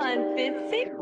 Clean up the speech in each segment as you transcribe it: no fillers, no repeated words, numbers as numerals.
on, Fitzy.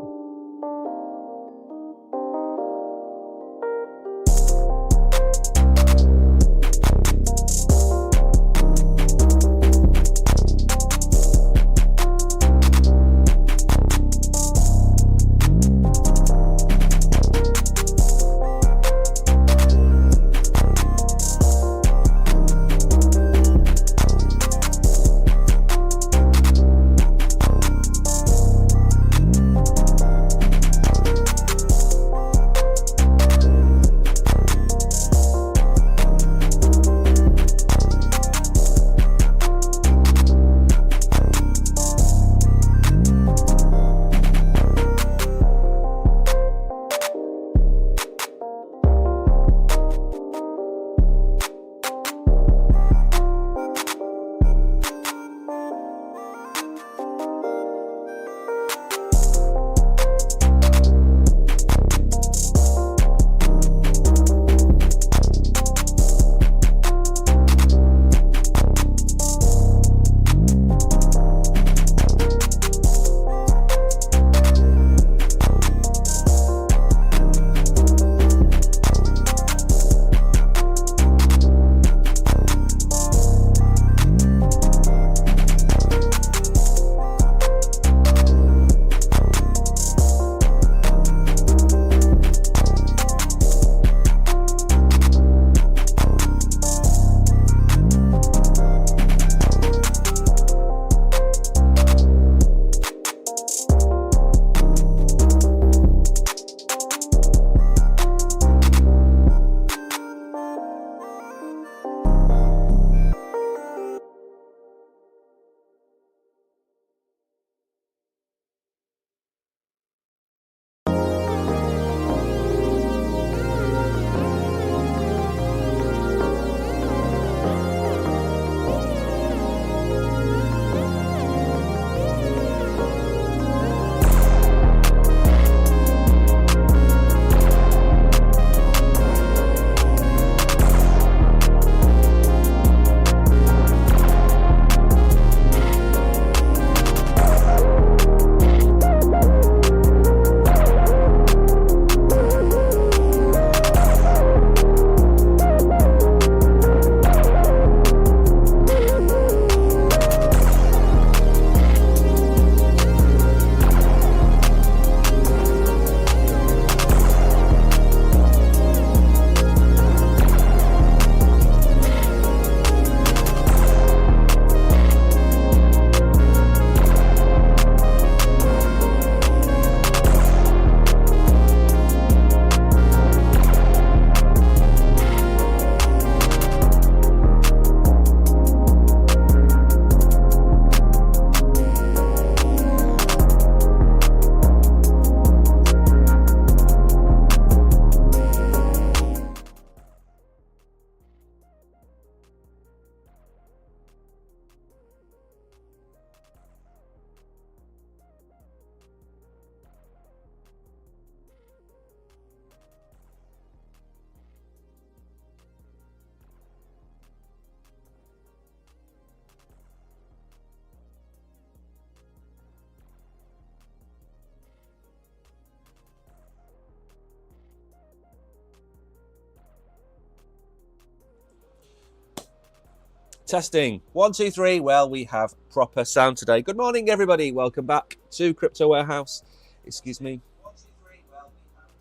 Testing. 1, 2, 3. Well, we have proper sound today. Good morning, everybody. Welcome back to Crypto Warehouse. Excuse me. 1, 2, 3. Well,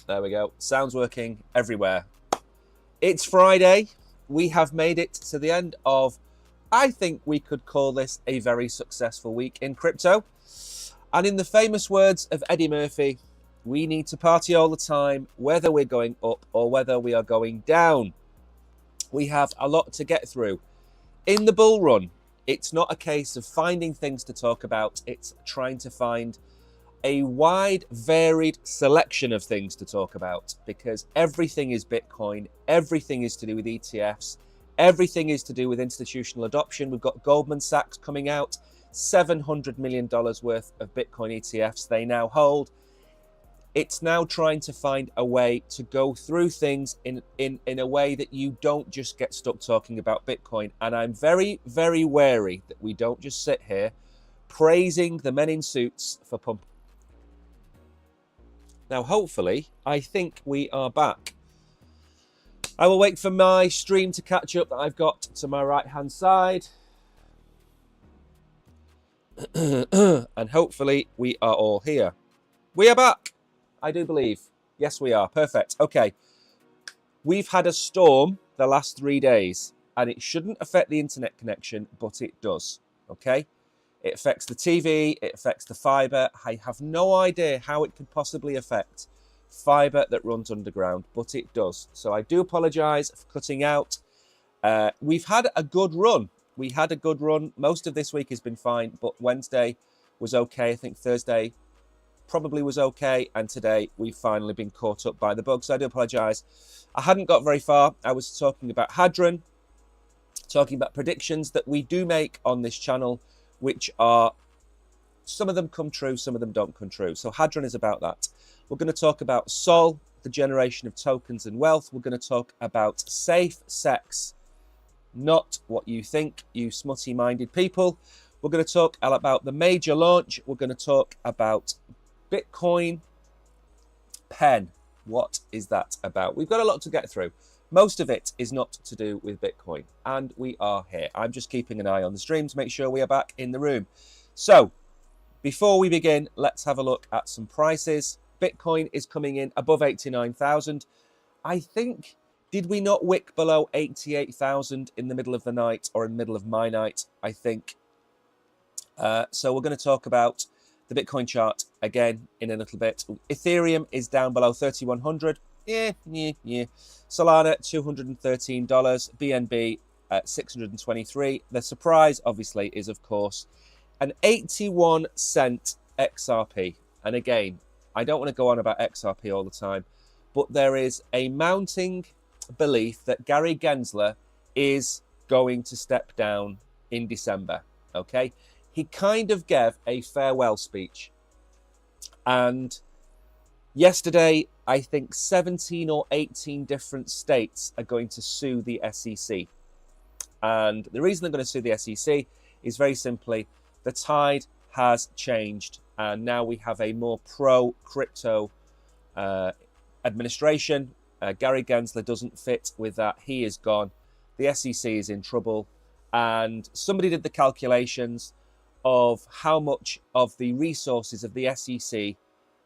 there we go. Sound's working everywhere. It's Friday. We have made it to the end of, I think we could call this a very successful week in crypto. And in the famous words of Eddie Murphy, we need to party all the time, whether we're going up or whether we are going down. We have a lot to get through. In the bull run, it's not a case of finding things to talk about. It's trying to find a wide, varied selection of things to talk about, because everything is Bitcoin. Everything is to do with ETFs. Everything is to do with institutional adoption. We've got Goldman Sachs coming out, $700 million worth of Bitcoin ETFs they now hold. It's now trying to find a way to go through things in a way that you don't just get stuck talking about Bitcoin. And I'm very, very wary that we don't just sit here praising the men in suits for Now, hopefully, I think we are back. I will wait for my stream to catch up that I've got to my right-hand side. And hopefully we are all here. We are back, I do believe. Yes, we are. Perfect. Okay. We've had a storm the last 3 days, and it shouldn't affect the internet connection, but it does. Okay? It affects the TV, it affects the fibre. I have no idea how it could possibly affect fibre that runs underground, but it does. So I do apologise for cutting out. We've had a good run. We had a good run. Most of this week has been fine, but Wednesday was okay. I think Thursday probably was okay, and today we've finally been caught up by the bug, so I do apologise. I hadn't got very far. I was talking about Hadron, talking about predictions that we do make on this channel, which are, some of them come true, some of them don't come true. So Hadron is about that. We're going to talk about Sol, the generation of tokens and wealth. We're going to talk about safe sex, not what you think, you smutty-minded people. We're going to talk about the major launch. We're going to talk about Bitcoin pen. What is that about? We've got a lot to get through. Most of it is not to do with Bitcoin, and we are here. I'm just keeping an eye on the stream to make sure we are back in the room. So before we begin, let's have a look at some prices. Bitcoin is coming in above 89,000. I think, did we not wick below 88,000 in the middle of the night, or in the middle of my night, I think. So we're going to talk about the Bitcoin chart again in a little bit. Ethereum is down below 3,100. Yeah. Solana, $213. BNB at 623. The surprise, obviously, is, of course, an 81-cent XRP. And again, I don't want to go on about XRP all the time, but there is a mounting belief that Gary Gensler is going to step down in December. Okay? He kind of gave a farewell speech. And yesterday, I think 17 or 18 different states are going to sue the SEC. And the reason they're going to sue the SEC is very simply, the tide has changed. And now we have a more pro-crypto administration. Gary Gensler doesn't fit with that. He is gone. The SEC is in trouble. And somebody did the calculations of how much of the resources of the SEC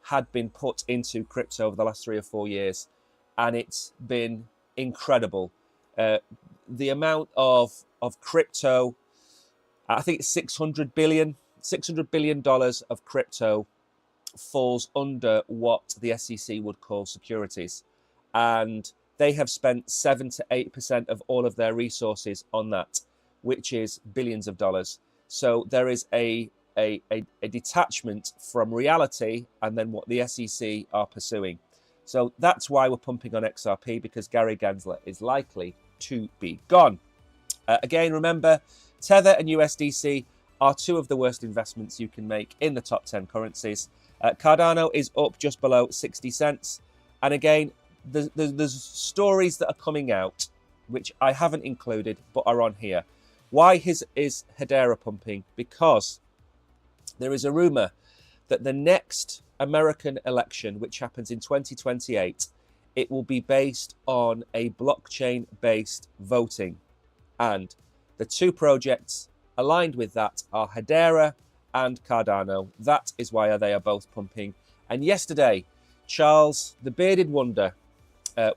had been put into crypto over the last 3 or 4 years. And it's been incredible. The amount of crypto, I think it's $600 billion of crypto falls under what the SEC would call securities. And they have spent 7 to 8% of all of their resources on that, which is billions of dollars. So there is a detachment from reality and then what the SEC are pursuing. So that's why we're pumping on XRP, because Gary Gensler is likely to be gone. Again, remember, Tether and USDC are 2 of the worst investments you can make in the top 10 currencies. Cardano is up just below 60 cents. And again, there's stories that are coming out, which I haven't included, but are on here. Why is Hedera pumping? Because there is a rumor that the next American election, which happens in 2028, it will be based on a blockchain-based voting. And the 2 projects aligned with that are Hedera and Cardano. That is why they are both pumping. And yesterday, Charles, the bearded wonder,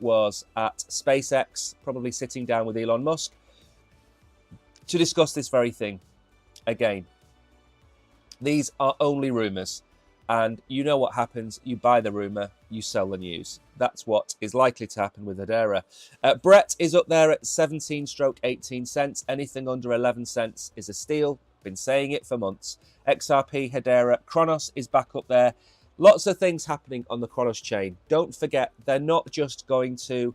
was at SpaceX, probably sitting down with Elon Musk, to discuss this very thing. Again, these are only rumours, and you know what happens. You buy the rumour, you sell the news. That's what is likely to happen with Hedera. Brett is up there at 17/18 cents. Anything under 11 cents is a steal. Been saying it for months. XRP, Hedera, Kronos is back up there. Lots of things happening on the Kronos chain. Don't forget, they're not just going to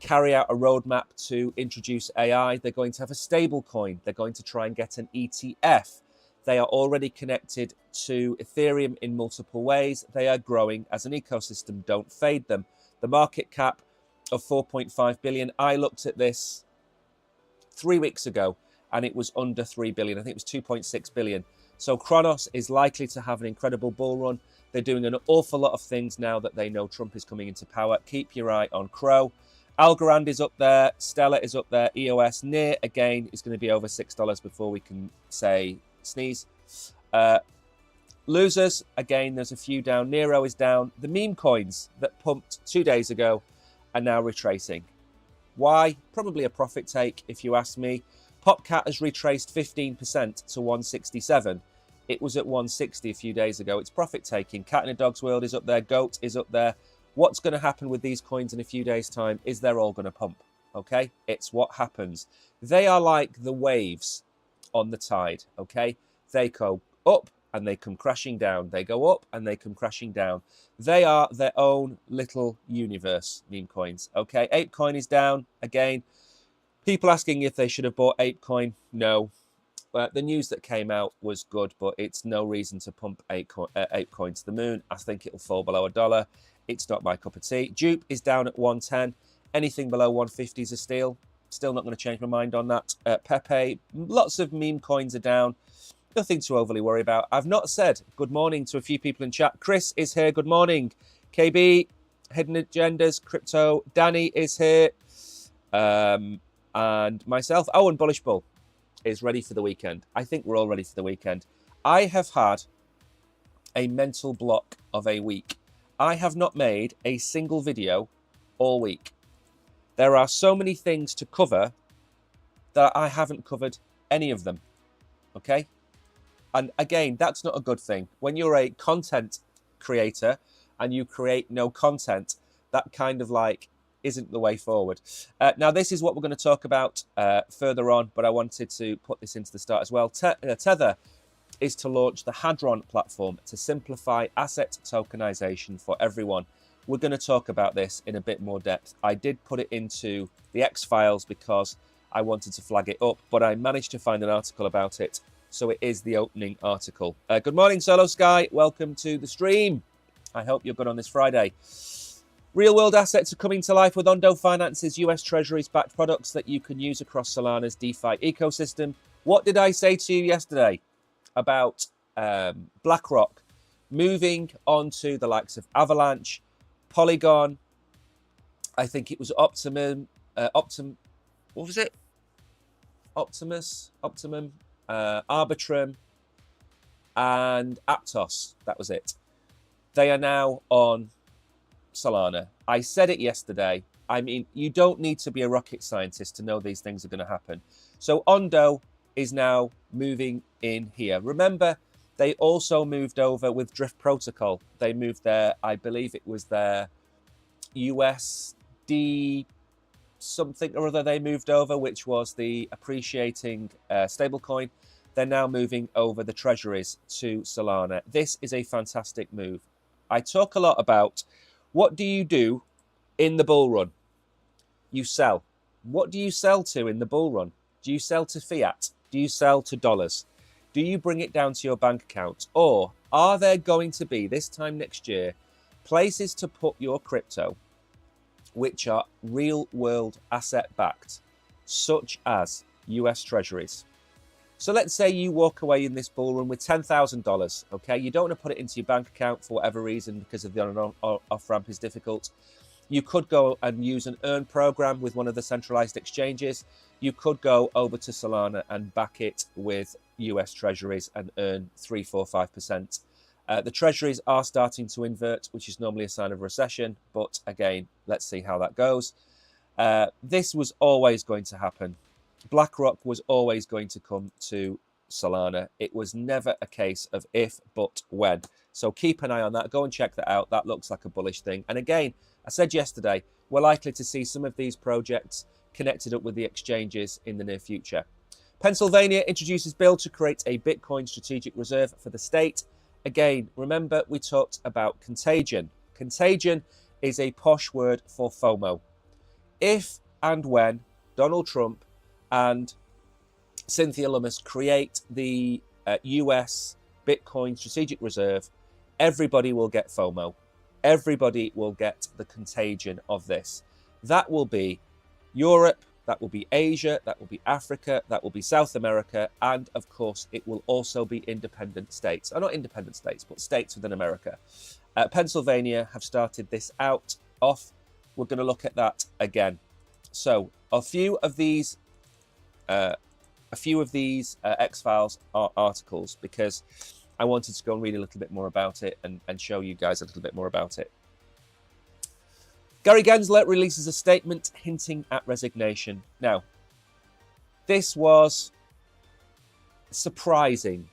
carry out a roadmap to introduce AI. They're going to have a stable coin. They're going to try and get an ETF. They are already connected to Ethereum in multiple ways. They are growing as an ecosystem. Don't fade them. The market cap of 4.5 billion. I looked at this 3 weeks ago and it was under 3 billion. I think it was 2.6 billion. So Kronos is likely to have an incredible bull run. They're doing an awful lot of things now that they know Trump is coming into power. Keep your eye on Crow. Algorand is up there. Stellar is up there. EOS near again is going to be over $6 before we can say sneeze. Losers, again, there's a few down. Nero is down. The meme coins that pumped 2 days ago are now retracing. Why? Probably a profit take, if you ask me. Popcat has retraced 15% to 167. It was at 160 a few days ago. It's profit taking. Cat in a Dog's World is up there. Goat is up there. What's going to happen with these coins in a few days' time is they're all going to pump. Okay? It's what happens. They are like the waves on the tide. Okay? They go up and they come crashing down. They go up and they come crashing down. They are their own little universe, meme coins. Okay, ApeCoin is down again. People asking if they should have bought ApeCoin. No. The news that came out was good, but it's no reason to pump ApeCoin to the moon. I think it'll fall below $1. It's not my cup of tea. Dupe is down at 110. Anything below 150 is a steal. Still not going to change my mind on that. Pepe, lots of meme coins are down. Nothing to overly worry about. I've not said good morning to a few people in chat. Chris is here. Good morning. KB, Hidden Agendas, Crypto. Danny is here. And myself. Oh, and Bullish Bull is ready for the weekend. I think we're all ready for the weekend. I have had a mental block of a week. I have not made a single video all week. There are so many things to cover that I haven't covered any of them. Okay? And again, that's not a good thing. When you're a content creator and you create no content, that kind of like isn't the way forward. Now, this is what we're going to talk about further on, but I wanted to put this into the start as well. Tether is to launch the Hadron platform to simplify asset tokenization for everyone. We're going to talk about this in a bit more depth. I did put it into the X-Files because I wanted to flag it up, but I managed to find an article about it. So it is the opening article. Good morning, Solo Sky. Welcome to the stream. I hope you're good on this Friday. Real-world assets are coming to life with Ondo Finance's US Treasuries-backed products that you can use across Solana's DeFi ecosystem. What did I say to you yesterday about BlackRock moving on to the likes of Avalanche, Polygon? I think it was Optimum. What was it? Optimum. Arbitrum, and Aptos. That was it. They are now on Solana. I said it yesterday. I mean, you don't need to be a rocket scientist to know these things are going to happen. So Ondo is now moving in here. Remember, they also moved over with Drift Protocol. They moved their, I believe it was their USD something or other they moved over, which was the appreciating stablecoin. They're now moving over the treasuries to Solana. This is a fantastic move. I talk a lot about what do you do in the bull run? You sell. What do you sell to in the bull run? Do you sell to fiat? Do you sell to dollars? Do you bring it down to your bank account? Or are there going to be, this time next year, places to put your crypto which are real-world asset-backed, such as US Treasuries? So let's say you walk away in this bull run with $10,000, okay? You don't want to put it into your bank account for whatever reason because of the on-off ramp is difficult. You could go and use an earn program with one of the centralized exchanges. You could go over to Solana and back it with US Treasuries and earn 3, 4, 5%. The treasuries are starting to invert, which is normally a sign of recession. But again, let's see how that goes. This was always going to happen. BlackRock was always going to come to Solana. It was never a case of if, but when. So keep an eye on that. Go and check that out. That looks like a bullish thing. And again, I said yesterday, we're likely to see some of these projects connected up with the exchanges in the near future. Pennsylvania introduces bill to create a Bitcoin strategic reserve for the state. Again, remember we talked about contagion. Contagion is a posh word for FOMO. If and when Donald Trump and Cynthia Lummis create the US Bitcoin strategic reserve, everybody will get FOMO. Everybody will get the contagion of this. That will be Europe, that will be Asia, that will be Africa, that will be South America, and of course it will also be independent states. Not independent states, but states within America. Pennsylvania have started this off. We're going to look at that again. So a few of these X-Files articles, because I wanted to go and read a little bit more about it and show you guys a little bit more about it. Gary Gensler releases a statement hinting at resignation. Now, this was surprising,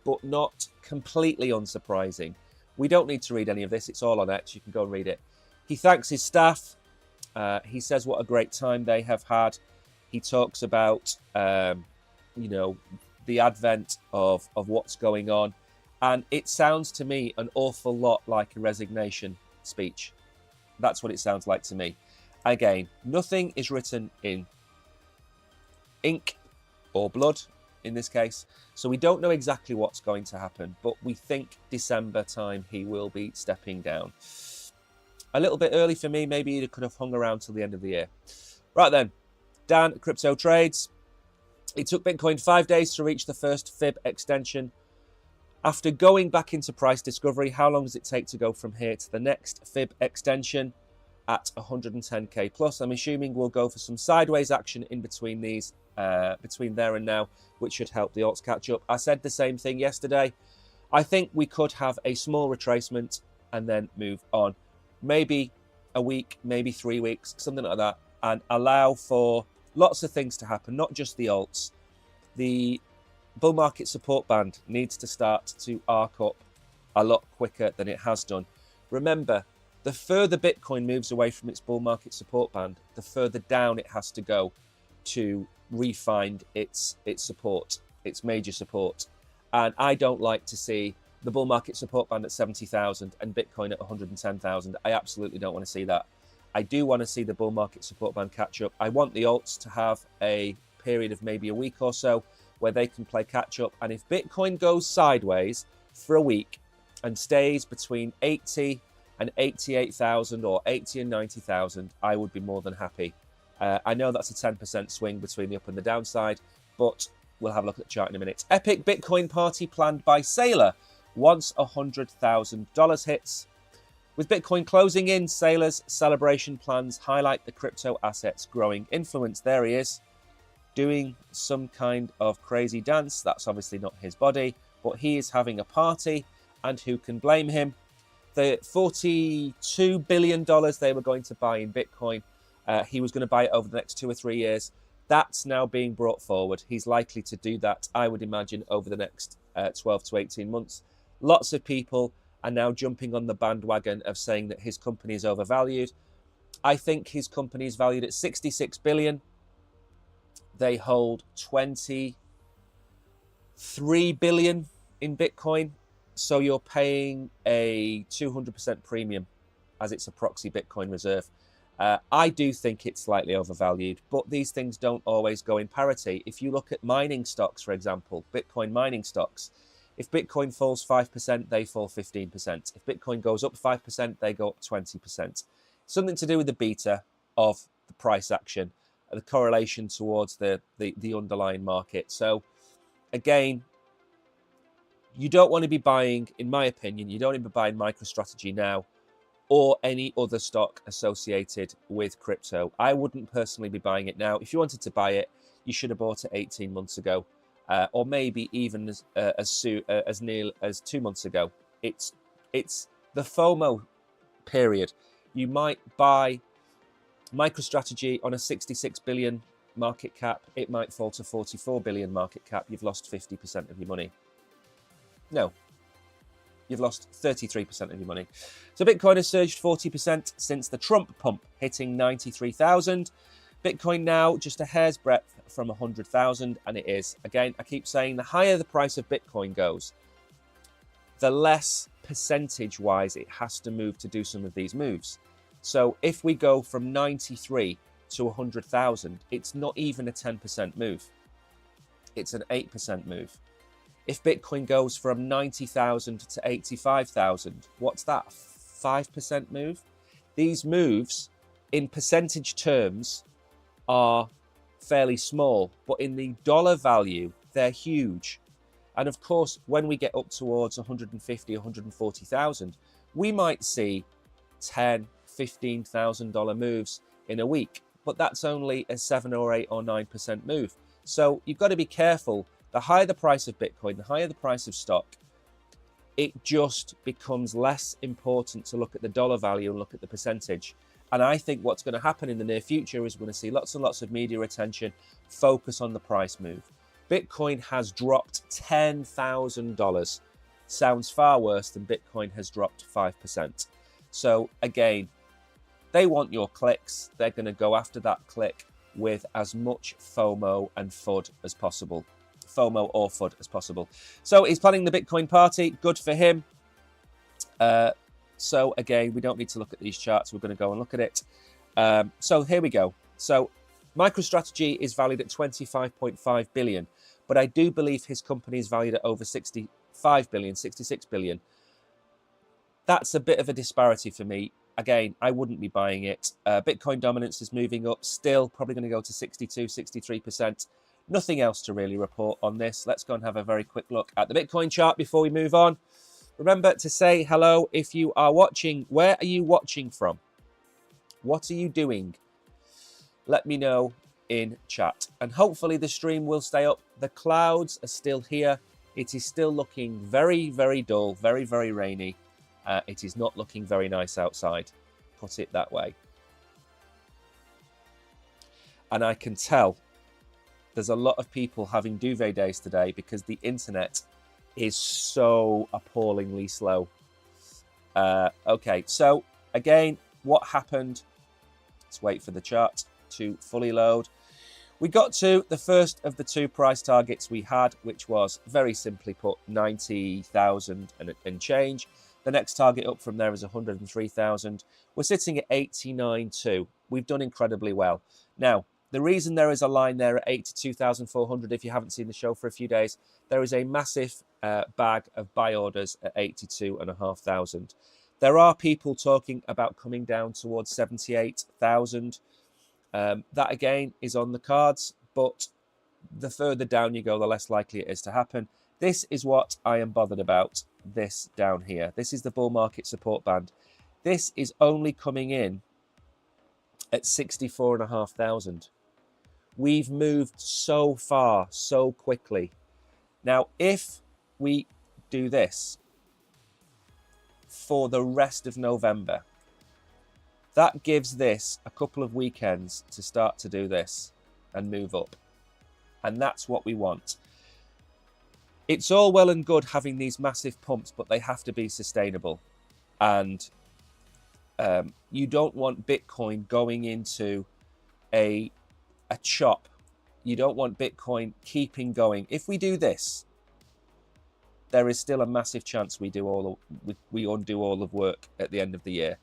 but not completely unsurprising. We don't need to read any of this. It's all on X. You can go and read it. He thanks his staff. He says what a great time they have had. He talks about, you know, the advent of what's going on. And it sounds to me an awful lot like a resignation speech. That's what it sounds like to me. Again, nothing is written in ink or blood in this case. So we don't know exactly what's going to happen. But we think December time he will be stepping down. A little bit early for me. Maybe he could have hung around till the end of the year. Right then. Dan, Crypto Trades. It took Bitcoin 5 days to reach the first fib extension. After going back into price discovery, how long does it take to go from here to the next fib extension at 110k plus? I'm assuming we'll go for some sideways action in between these, between there and now, which should help the alts catch up. I said the same thing yesterday. I think we could have a small retracement and then move on. Maybe a week, maybe 3 weeks, something like that, and allow for lots of things to happen, not just the alts. The bull market support band needs to start to arc up a lot quicker than it has done. Remember, the further Bitcoin moves away from its bull market support band, the further down it has to go to re-find its support, its major support. And I don't like to see the bull market support band at 70,000 and Bitcoin at 110,000. I absolutely don't want to see that. I do want to see the bull market support band catch up. I want the alts to have a period of maybe a week or so where they can play catch up. And if Bitcoin goes sideways for a week and stays between 80 and 88,000 or 80 and 90,000, I would be more than happy. I know that's a 10% swing between the up and the downside, but we'll have a look at the chart in a minute. Epic Bitcoin party planned by Saylor once $100,000 hits. With Bitcoin closing in, Saylor's celebration plans highlight the crypto asset's growing influence. There he is, doing some kind of crazy dance. That's obviously not his body, but he is having a party, and who can blame him? The $42 billion they were going to buy in Bitcoin, he was going to buy it over the next 2 or 3 years. That's now being brought forward. He's likely to do that, I would imagine, over the next 12 to 18 months. Lots of people are now jumping on the bandwagon of saying that his company is overvalued. I think his company is valued at 66 billion. They hold 23 billion in Bitcoin. So you're paying a 200% premium as it's a proxy Bitcoin reserve. I do think it's slightly overvalued, but these things don't always go in parity. If you look at mining stocks, for example, Bitcoin mining stocks, if Bitcoin falls 5%, they fall 15%. If Bitcoin goes up 5%, they go up 20%. Something to do with the beta of the price action, the correlation towards the underlying market. So again, you don't want to be buying, in my opinion, you don't want to be buying MicroStrategy now or any other stock associated with crypto. I wouldn't personally be buying it now. If you wanted to buy it, you should have bought it 18 months ago. Or maybe even as near as 2 months ago. It's the FOMO period. You might buy MicroStrategy on a 66 billion market cap. It might fall to 44 billion market cap. You've lost 50% of your money. No, you've lost 33% of your money. So Bitcoin has surged 40% since the Trump pump, hitting 93,000. Bitcoin now just a hair's breadth from 100,000, and it is. Again, I keep saying the higher the price of Bitcoin goes, the less percentage-wise it has to move to do some of these moves. So if we go from 93 to 100,000, it's not even a 10% move. It's an 8% move. If Bitcoin goes from 90,000 to 85,000, what's that? 5% move? These moves, in percentage terms, are fairly small, but in the dollar value, they're huge. And of course, when we get up towards 150, 140,000, we might see $10,000, $15,000 moves in a week, but that's only a 7 or 8 or 9% move. So you've got to be careful. The higher the price of Bitcoin, the higher the price of stock, it just becomes less important to look at the dollar value and look at the percentage. And I think what's going to happen in the near future is we're going to see lots and lots of media attention focus on the price move. Bitcoin has dropped $10,000. Sounds far worse than Bitcoin has dropped 5%. So again, they want your clicks. They're going to go after that click with as much FOMO and FUD as possible. FOMO or FUD as possible. So he's planning the Bitcoin party. Good for him. So again, we don't need to look at these charts. We're going to go and look at it. So here we go. So MicroStrategy is valued at 25.5 billion, but I do believe his company is valued at over 65 billion, 66 billion. That's a bit of a disparity for me. Again, I wouldn't be buying it. Bitcoin dominance is moving up, still probably going to go to 62, 63%. Nothing else to really report on this. Let's go and have a very quick look at the Bitcoin chart before we move on. Remember to say hello if you are watching. Where are you watching from? What are you doing? Let me know in chat. And hopefully the stream will stay up. The clouds are still here. It is still looking very, very dull, very, very rainy. It is not looking very nice outside, put it that way. And I can tell there's a lot of people having duvet days today because the internet is so appallingly slow. Okay, so again, what happened? Let's wait for the chart to fully load. We got to the first of the two price targets we had, which was very simply put 90,000 and change. The next target up from there is 103,000. We're sitting at 89.2. We've done incredibly well. Now, the reason there is a line there at 82,400, if you haven't seen the show for a few days, there is a massive bag of buy orders at 82,500. There are people talking about coming down towards 78,000. That again is on the cards, but the further down you go, the less likely it is to happen. This is what I am bothered about, this down here. This is the bull market support band. This is only coming in at 64,500. We've moved so far, so quickly. Now, if we do this for the rest of November, that gives this a couple of weekends to start to do this and move up. And that's what we want. It's all well and good having these massive pumps, but they have to be sustainable. And you don't want Bitcoin going into a chop. You don't want Bitcoin keeping going. If we do this, there is still a massive chance we undo all of work at the end of the year.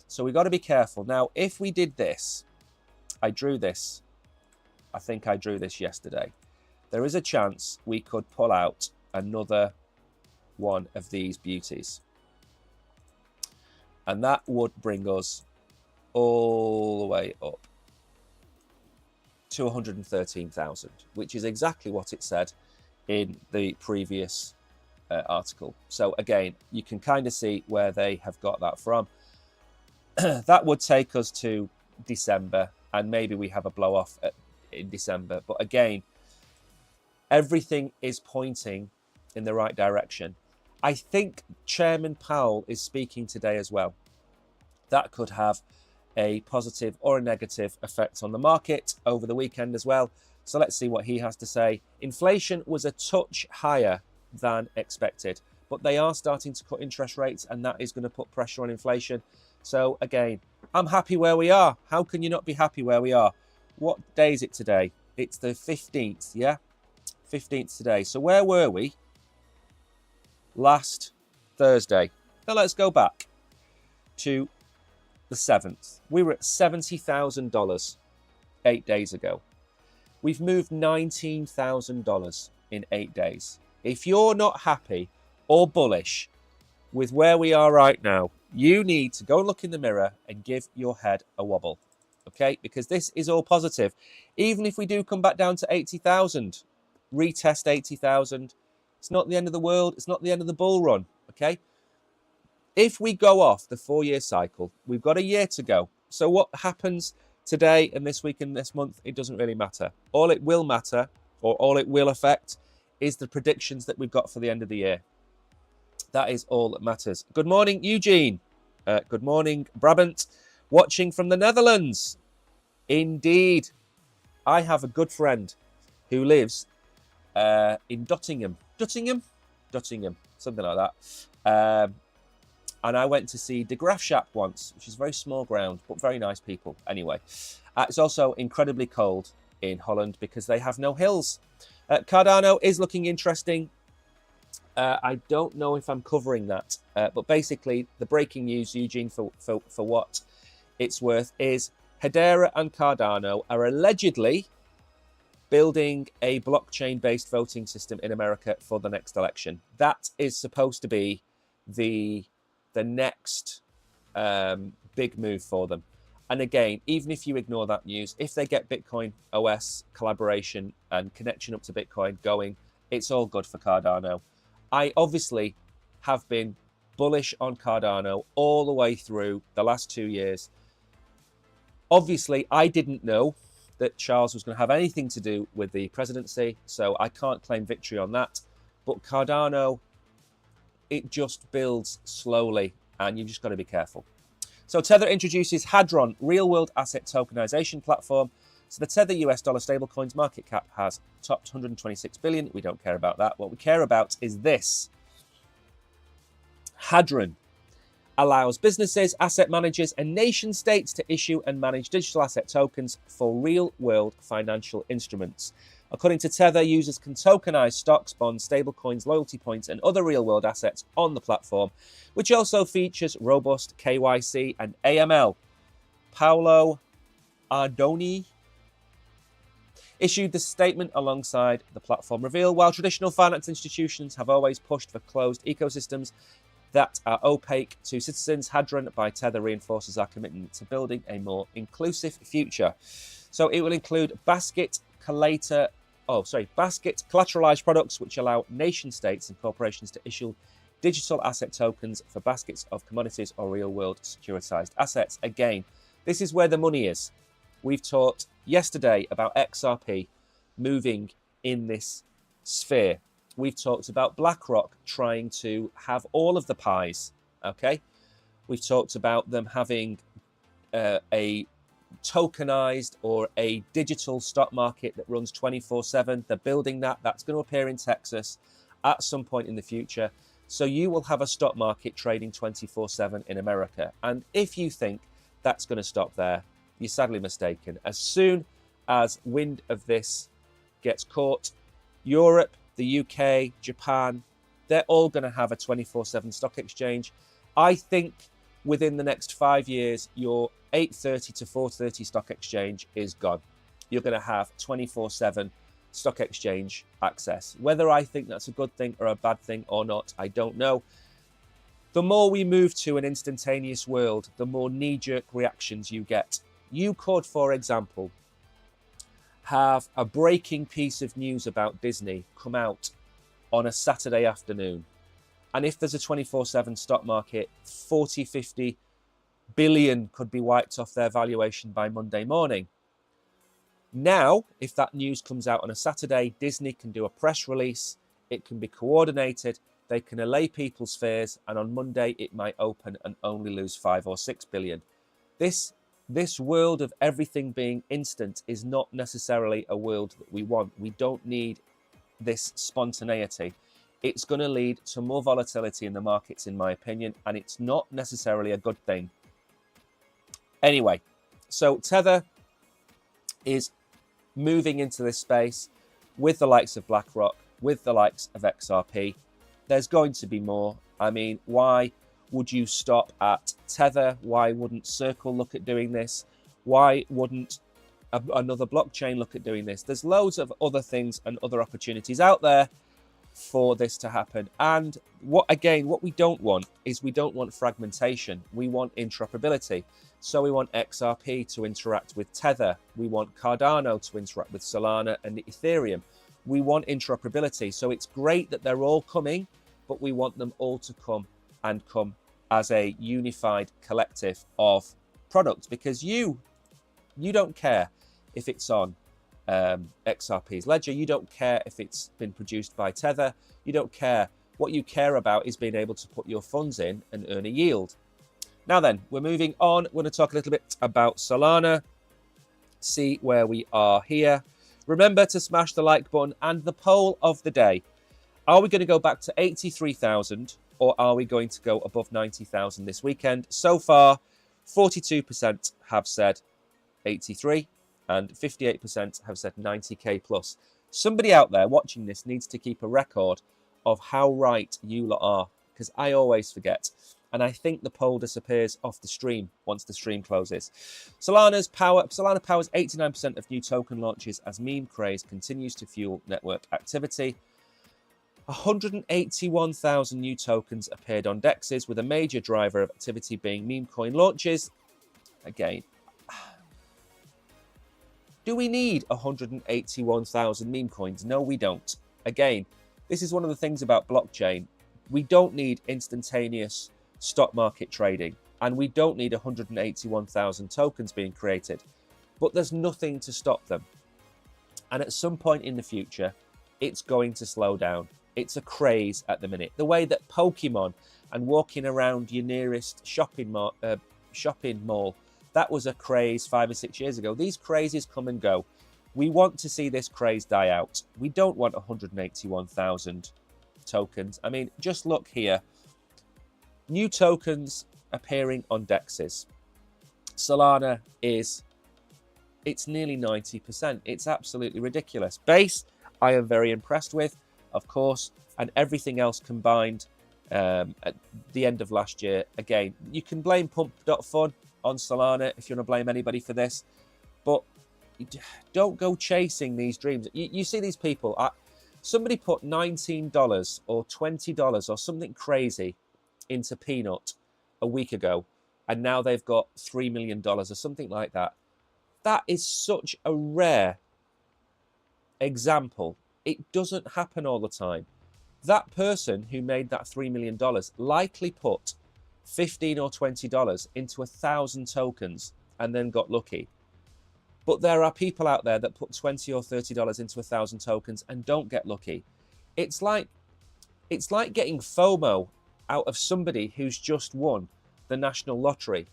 So we've got to be careful. Now, if we did this, I drew this. I think I drew this yesterday. There is a chance we could pull out another one of these beauties. And that would bring us all the way up to 113,000, which is exactly what it said in the previous article. So again, you can kind of see where they have got that from. That would take us to December, and maybe we have a blow off in December. But again, everything is pointing in the right direction. I think Chairman Powell is speaking today as well. That could have a positive or a negative effect on the market over the weekend as well. So let's see what he has to say. Inflation was a touch higher than expected, but they are starting to cut interest rates, and that is going to put pressure on inflation. So again, I'm happy where we are. How can you not be happy where we are? What day is it today? It's the 15th, yeah? 15th today. So where were we last Thursday? Now let's go back to the 7th. We were at $70,000 8 days ago. We've moved $19,000 in 8 days. If you're not happy or bullish with where we are right now, you need to go and look in the mirror and give your head a wobble. okay? Because this is all positive. Even if we do come back down to 80,000, retest 80,000, it's not the end of the world. It's not the end of the bull run, okay? If we go off the 4-year cycle, we've got a year to go. So what happens today and this week and this month, it doesn't really matter. All it will matter, or all it will affect, is the predictions that we've got for the end of the year. That is all that matters. Good morning, Eugene. Good morning, Brabant. Watching from the Netherlands. Indeed. I have a good friend who lives in Dottingham. Dottingham, something like that. And I went to see De Graafschap once, which is a very small ground, but very nice people. Anyway, it's also incredibly cold in Holland because they have no hills. Cardano is looking interesting. I don't know if I'm covering that, but basically the breaking news, Eugene, for what it's worth, is Hedera and Cardano are allegedly building a blockchain-based voting system in America for the next election. That is supposed to be the next big move for them. And again, even if you ignore that news, if they get Bitcoin OS collaboration and connection up to Bitcoin going, it's all good for Cardano. I obviously have been bullish on Cardano all the way through the last 2 years. Obviously, I didn't know that Charles was going to have anything to do with the presidency, so I can't claim victory on that. But Cardano, it just builds slowly, and you've just got to be careful. So Tether introduces Hadron, real-world asset tokenization platform. So the Tether US dollar stablecoins market cap has topped 126 billion. We don't care about that. What we care about is this. Hadron allows businesses, asset managers, and nation states to issue and manage digital asset tokens for real-world financial instruments. According to Tether, users can tokenize stocks, bonds, stablecoins, loyalty points, and other real-world assets on the platform, which also features robust KYC and AML. Paolo Ardoni issued the statement alongside the platform reveal. While traditional finance institutions have always pushed for closed ecosystems that are opaque to citizens, Hadron by Tether reinforces our commitment to building a more inclusive future. So it will include basket collateralized products which allow nation states and corporations to issue digital asset tokens for baskets of commodities or real-world securitized assets. Again, this is where the money is. We've talked yesterday about XRP moving in this sphere. We've talked about BlackRock trying to have all of the pies, okay? We've talked about them having a tokenized or a digital stock market that runs 24/7. They're building that. That's going to appear in Texas at some point in the future. So you will have a stock market trading 24/7 in America. And if you think that's going to stop there, you're sadly mistaken. As soon as wind of this gets caught, Europe, the UK, Japan, they're all going to have a 24/7 stock exchange. I think within the next 5 years, your 8:30 to 4:30 stock exchange is gone. You're going to have 24/7 stock exchange access. Whether I think that's a good thing or a bad thing or not, I don't know. The more we move to an instantaneous world, the more knee-jerk reactions you get. You could, for example, have a breaking piece of news about Disney come out on a Saturday afternoon. And if there's a 24/7 stock market, 40, 50 billion could be wiped off their valuation by Monday morning. Now, if that news comes out on a Saturday, Disney can do a press release. It can be coordinated. They can allay people's fears. And on Monday, it might open and only lose 5 or 6 billion. This world of everything being instant is not necessarily a world that we want. We don't need this spontaneity. It's going to lead to more volatility in the markets, in my opinion, and it's not necessarily a good thing. Anyway, so Tether is moving into this space with the likes of BlackRock, with the likes of XRP. There's going to be more. I mean, why would you stop at Tether? Why wouldn't Circle look at doing this? Why wouldn't another blockchain look at doing this? There's loads of other things and other opportunities out there for this to happen. And what we don't want is we don't want fragmentation. We want interoperability. So we want XRP to interact with Tether. We want Cardano to interact with Solana and Ethereum. We want interoperability. So it's great that they're all coming, but we want them all to come as a unified collective of products, because you don't care if it's on XRP's ledger. You don't care if it's been produced by Tether. You don't care. What you care about is being able to put your funds in and earn a yield. Now then, we're moving on. We're going to talk a little bit about Solana, see where we are here. Remember to smash the like button and the poll of the day. Are we going to go back to 83,000 or are we going to go above 90,000 this weekend? So far, 42% have said 83 and 58% have said 90k plus. Somebody out there watching this needs to keep a record of how right you lot are, because I always forget. And I think the poll disappears off the stream once the stream closes. Solana powers 89% of new token launches as meme craze continues to fuel network activity. 181,000 new tokens appeared on DEXs, with a major driver of activity being meme coin launches. Again, do we need 181,000 meme coins? No, we don't. Again, this is one of the things about blockchain. We don't need instantaneous stock market trading, and we don't need 181,000 tokens being created, but there's nothing to stop them. And at some point in the future, it's going to slow down. It's a craze at the minute. The way that Pokemon and walking around your nearest shopping mall, that was a craze 5 or 6 years ago. These crazes come and go. We want to see this craze die out. We don't want 181,000 tokens. I mean, just look here. New tokens appearing on DEXs. Solana it's nearly 90%. It's absolutely ridiculous. Base, I am very impressed with, of course, and everything else combined at the end of last year. Again, you can blame Pump.Fun on Solana if you want to blame anybody for this, but don't go chasing these dreams. You see these people, somebody put $19 or $20 or something crazy into Peanut a week ago, and now they've got $3 million or something like that. That is such a rare example. It doesn't happen all the time. That person who made that $3 million likely put $15 or $20 into 1,000 tokens and then got lucky. But there are people out there that put $20 or $30 into 1,000 tokens and don't get lucky. It's like getting FOMO out of somebody who's just won the national lottery.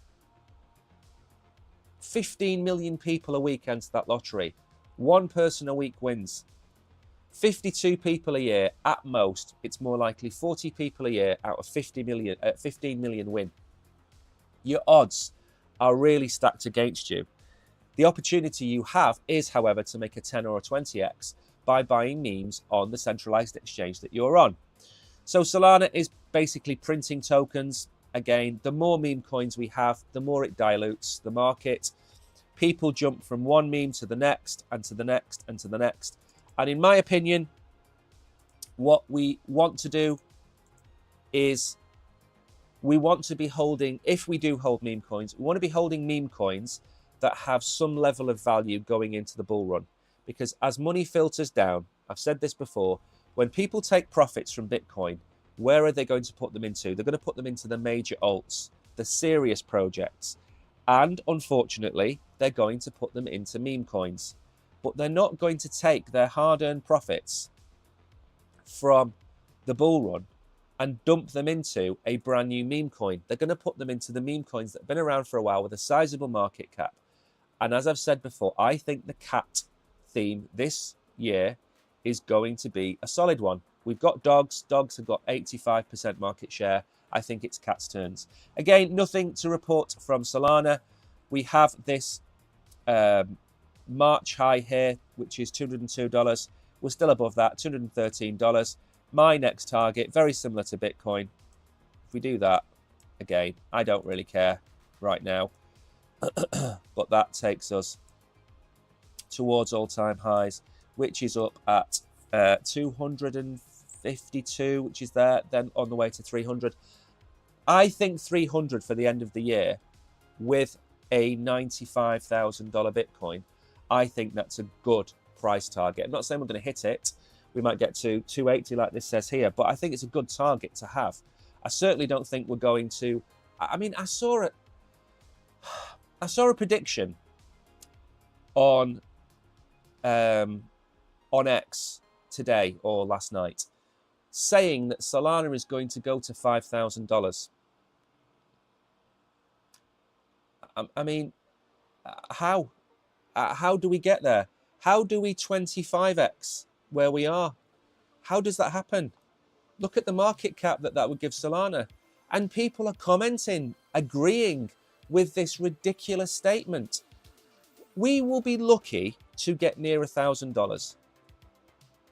15 million people a week enter that lottery. One person a week wins. 52 people a year at most. It's more likely 40 people a year out of 15 million win. Your odds are really stacked against you. The opportunity you have is, however, to make a 10 or a 20x by buying memes on the centralized exchange that you're on. So Solana is basically printing tokens. Again, the more meme coins we have, the more it dilutes the market. People jump from one meme to the next and to the next and to the next. And in my opinion, what we want to do is we want to be holding, if we do hold meme coins, we want to be holding meme coins that have some level of value going into the bull run. Because as money filters down, I've said this before, when people take profits from Bitcoin, where are they going to put them into? They're going to put them into the major alts, the serious projects. And unfortunately, they're going to put them into meme coins. But they're not going to take their hard-earned profits from the bull run and dump them into a brand new meme coin. They're going to put them into the meme coins that have been around for a while with a sizable market cap. And as I've said before, I think the cat theme this year is going to be a solid one. We've got dogs. Dogs have got 85% market share. I think it's cat's turns. Again, nothing to report from Solana. We have this March high here, which is $202. We're still above that, $213. My next target, very similar to Bitcoin. If we do that, again, I don't really care right now. But that takes us towards all-time highs, which is up at 252, which is there, then on the way to 300. I think 300 for the end of the year with a $95,000 Bitcoin, I think that's a good price target. I'm not saying we're going to hit it. We might get to 280 like this says here, but I think it's a good target to have. I certainly don't think we're going to. I mean, I saw a prediction on X today or last night saying that Solana is going to go to $5,000. I mean, how? How do we get there? How do we 25x where we are? How does that happen? Look at the market cap that would give Solana. And people are commenting, agreeing with this ridiculous statement. We will be lucky to get near $1,000.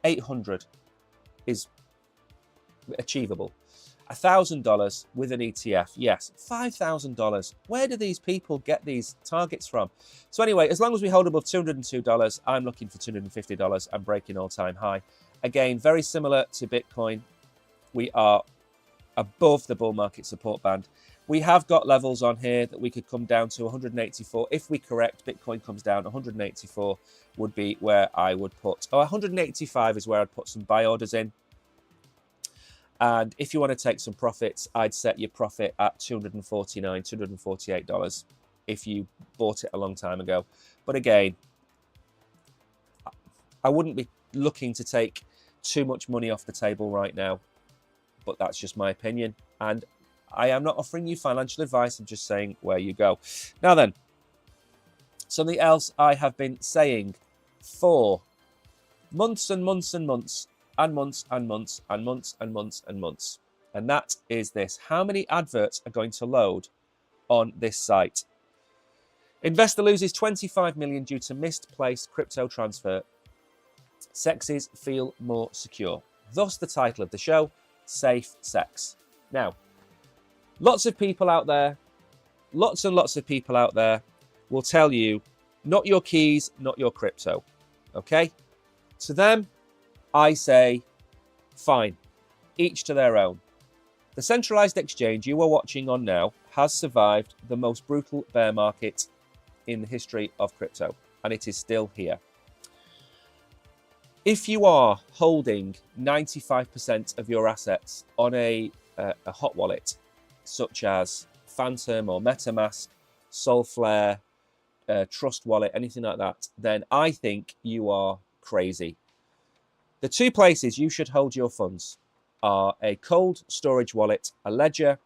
800 is achievable. $1,000 with an ETF, yes. $5,000. Where do these people get these targets from? So anyway, as long as we hold above $202, I'm looking for $250 and breaking all-time high. Again, very similar to Bitcoin. We are above the bull market support band. We have got levels on here that we could come down to 184. If we correct, Bitcoin comes down, 184 would be where I would put, 185 is where I'd put some buy orders in. And if you want to take some profits, I'd set your profit at $249, $248 if you bought it a long time ago. But again, I wouldn't be looking to take too much money off the table right now, but that's just my opinion. And I am not offering you financial advice. I'm just saying where you go. Now then, something else I have been saying for months and months and months and months and months and months and months and months. And that is this. How many adverts are going to load on this site? Investor loses 25 million due to misplaced crypto transfer. Sexes feel more secure. Thus the title of the show, Safe Sex. Now, lots of people out there, lots and lots of people out there will tell you, not your keys, not your crypto. Okay? To them, I say, fine, each to their own. The centralized exchange you are watching on now has survived the most brutal bear market in the history of crypto, and it is still here. If you are holding 95% of your assets on a hot wallet, such as Phantom or MetaMask, Solflare, Trust Wallet, anything like that, then I think you are crazy. The two places you should hold your funds are a cold storage wallet, a Ledger,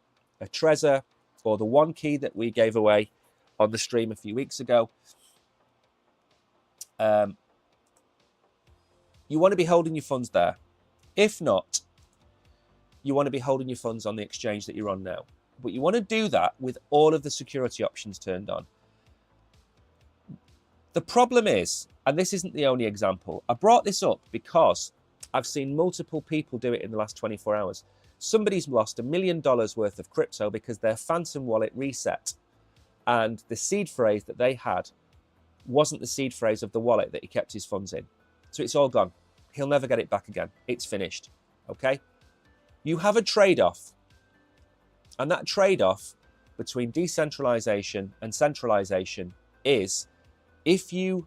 a Trezor, or the one key that we gave away on the stream a few weeks ago. You want to be holding your funds there. If not, you want to be holding your funds on the exchange that you're on now. But you want to do that with all of the security options turned on. The problem is, and this isn't the only example, I brought this up because I've seen multiple people do it in the last 24 hours. Somebody's lost $1 million worth of crypto because their Phantom wallet reset. And the seed phrase that they had wasn't the seed phrase of the wallet that he kept his funds in. So it's all gone. He'll never get it back again. It's finished. Okay? You have a trade-off. And that trade-off between decentralization and centralization is if you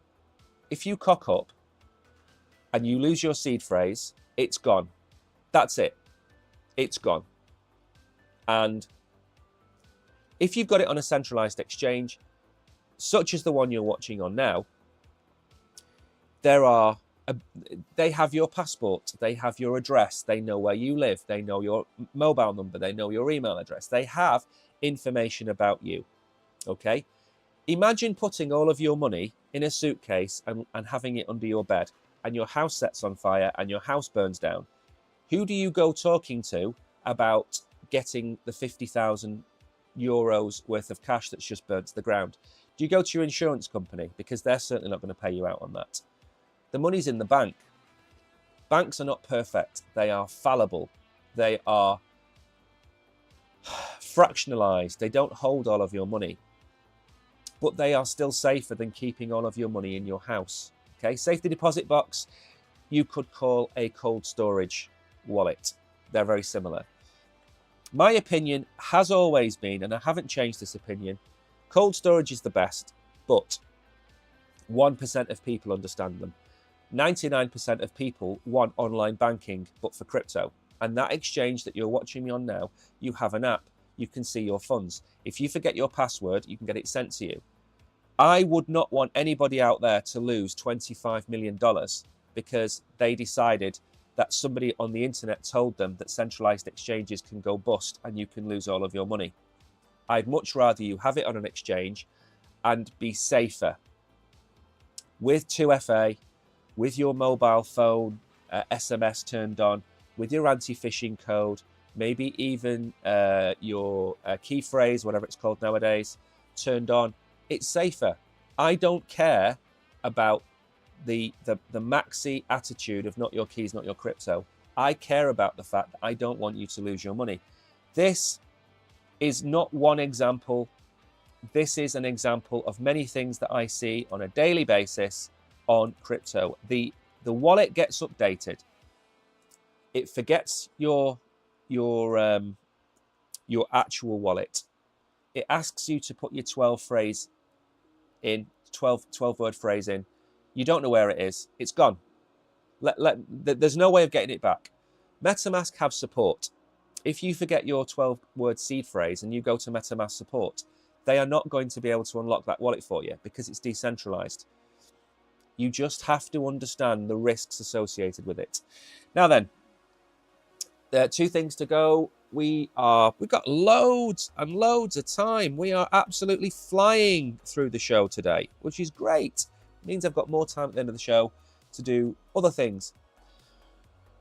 cock up and you lose your seed phrase, it's gone. That's it. It's gone. And if you've got it on a centralized exchange, such as the one you're watching on now, they have your passport, they have your address, they know where you live, they know your mobile number, they know your email address, they have information about you. Okay? Imagine putting all of your money in a suitcase and having it under your bed, and your house sets on fire and your house burns down. Who do you go talking to about getting the 50,000 euros worth of cash that's just burnt to the ground? Do you go to your insurance company? Because they're certainly not going to pay you out on that. The money's in the bank. Banks are not perfect. They are fallible. They are fractionalized. They don't hold all of your money. But they are still safer than keeping all of your money in your house. Okay, safety deposit box, you could call a cold storage wallet. They're very similar. My opinion has always been, and I haven't changed this opinion, Cold storage is the best, but 1% of people understand them. 99% of people want online banking, but for crypto. And that exchange that you're watching me on now, you have an app. You can see your funds. If you forget your password, you can get it sent to you. I would not want anybody out there to lose $25 million because they decided that somebody on the internet told them that centralized exchanges can go bust and you can lose all of your money. I'd much rather you have it on an exchange and be safer. With 2FA, with your mobile phone, SMS turned on, with your anti-phishing code, maybe even your key phrase, whatever it's called nowadays, turned on, it's safer. I don't care about the maxi attitude of not your keys, not your crypto. I care about the fact that I don't want you to lose your money. This is not one example. This is an example of many things that I see on a daily basis on crypto. The wallet gets updated. It forgets your actual wallet. It asks you to put your 12 word phrase in. You don't know where it is. It's gone. There's no way of getting it back. MetaMask have support. If you forget your 12-word seed phrase and you go to MetaMask support, they are not going to be able to unlock that wallet for you because it's decentralized. You just have to understand the risks associated with it. Now then, there are 2 things to go. We've got loads and loads of time. We are absolutely flying through the show today, which is great. It means I've got more time at the end of the show to do other things.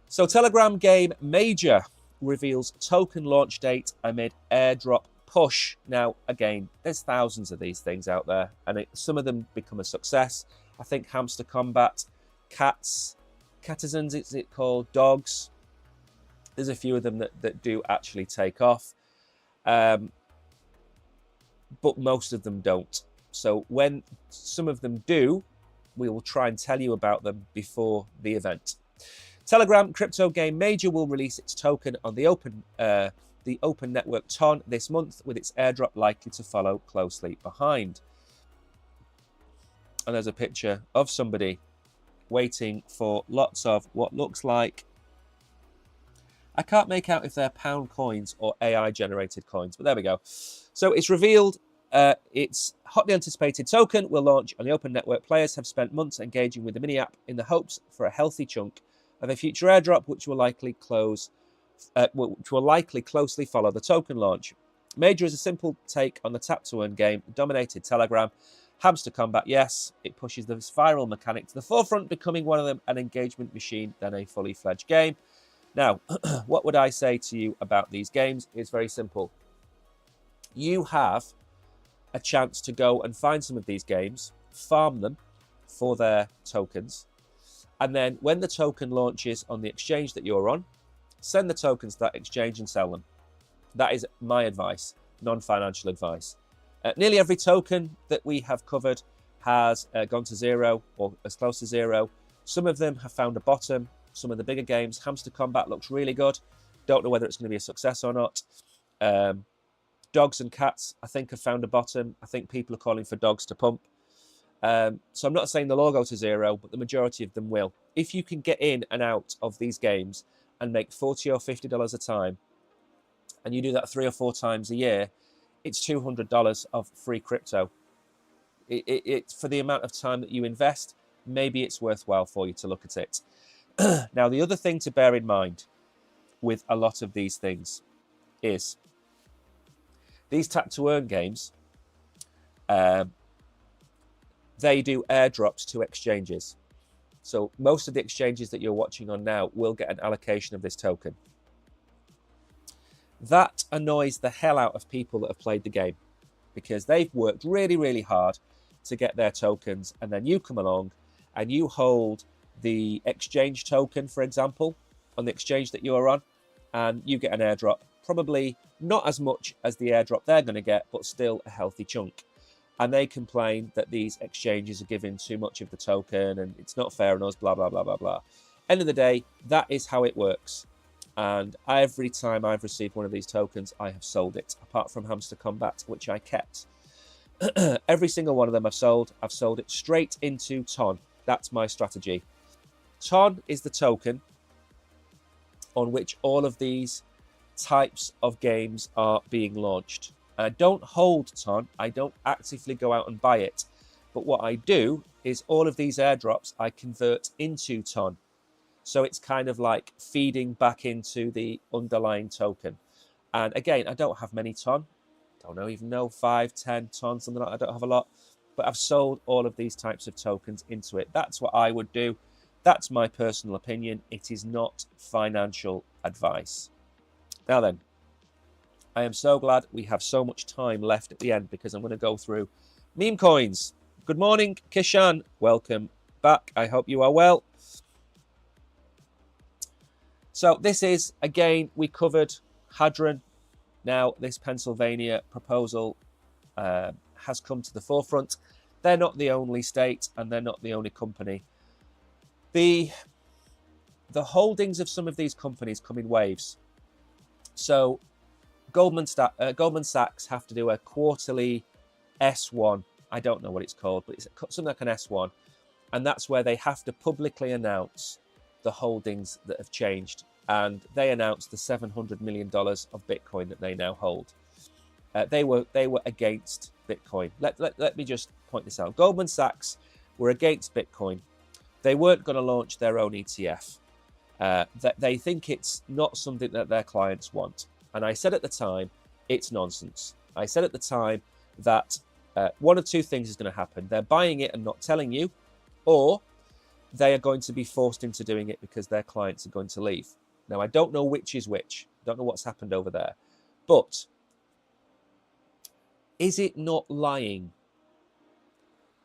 So Telegram game Major reveals token launch date amid airdrop push. Now, again, there's thousands of these things out there, and some of them become a success. I think Hamster Combat, Catizens, is it called, Dogs. There's a few of them that do actually take off, but most of them don't. So when some of them do, we will try and tell you about them before the event. Telegram crypto game Major will release its token on the open network TON this month, with its airdrop likely to follow closely behind. And there's a picture of somebody waiting for lots of what looks like, I can't make out if they're pound coins or AI generated coins, but there we go. So it's revealed its hotly anticipated token will launch on the open network. Players have spent months engaging with the mini app in the hopes for a healthy chunk of a future airdrop, which will likely closely follow the token launch. Major is a simple take on the tap to earn game that dominated Telegram. Hamster Combat, yes, it pushes the viral mechanic to the forefront, becoming one of them an engagement machine than a fully fledged game. Now, what would I say to you about these games? It's very simple. You have a chance to go and find some of these games, farm them for their tokens, and then when the token launches on the exchange that you're on, send the tokens to that exchange and sell them. That is my advice, non-financial advice. Nearly every token that we have covered has gone to zero or as close to zero. Some of them have found a bottom. Some of the bigger games, Hamster Combat looks really good. Don't know whether it's going to be a success or not. Dogs and Cats, I think, have found a bottom. I think people are calling for dogs to pump. So I'm not saying they'll all go to zero, but the majority of them will. If you can get in and out of these games and make $40 or $50 a time, and you do that 3 or 4 times a year, it's $200 of free crypto. It's for the amount of time that you invest, maybe it's worthwhile for you to look at it. Now, the other thing to bear in mind with a lot of these things is these tap to earn games, they do airdrops to exchanges. So most of the exchanges that you're watching on now will get an allocation of this token. That annoys the hell out of people that have played the game because they've worked really, really hard to get their tokens, and then you come along and you hold the exchange token, for example, on the exchange that you're on, and you get an airdrop, probably not as much as the airdrop they're going to get, but still a healthy chunk. And they complain that these exchanges are giving too much of the token and it's not fair on us, blah, blah, blah, blah, blah. End of the day, that is how it works. And every time I've received one of these tokens, I have sold it, apart from Hamster Combat, which I kept. Every single one of them I've sold it straight into TON. That's my strategy. TON is the token on which all of these types of games are being launched. And I don't hold TON. I don't actively go out and buy it. But what I do is all of these airdrops I convert into TON. So it's kind of like feeding back into the underlying token. And again, I don't have many TON. Don't know, 5, 10 TON, something like that. I don't have a lot. But I've sold all of these types of tokens into it. That's what I would do. That's my personal opinion. It is not financial advice. Now then, I am so glad we have so much time left at the end because I'm going to go through meme coins. Good morning, Kishan. Welcome back. I hope you are well. So this is, again, we covered Hadron. Now, this Pennsylvania proposal has come to the forefront. They're not the only state and they're not the only company. The holdings of some of these companies come in waves. So Goldman Sachs have to do a quarterly S1. I don't know what it's called, but it's something like an S1. And that's where they have to publicly announce the holdings that have changed. And they announced the $700 million of Bitcoin that they now hold. They were against Bitcoin. Let me just point this out. Goldman Sachs were against Bitcoin. They weren't going to launch their own ETF. They think it's not something that their clients want. And I said at the time, it's nonsense. I said at the time that one of two things is going to happen. They're buying it and not telling you, or they are going to be forced into doing it because their clients are going to leave. Now, I don't know which is which. I don't know what's happened over there. But is it not lying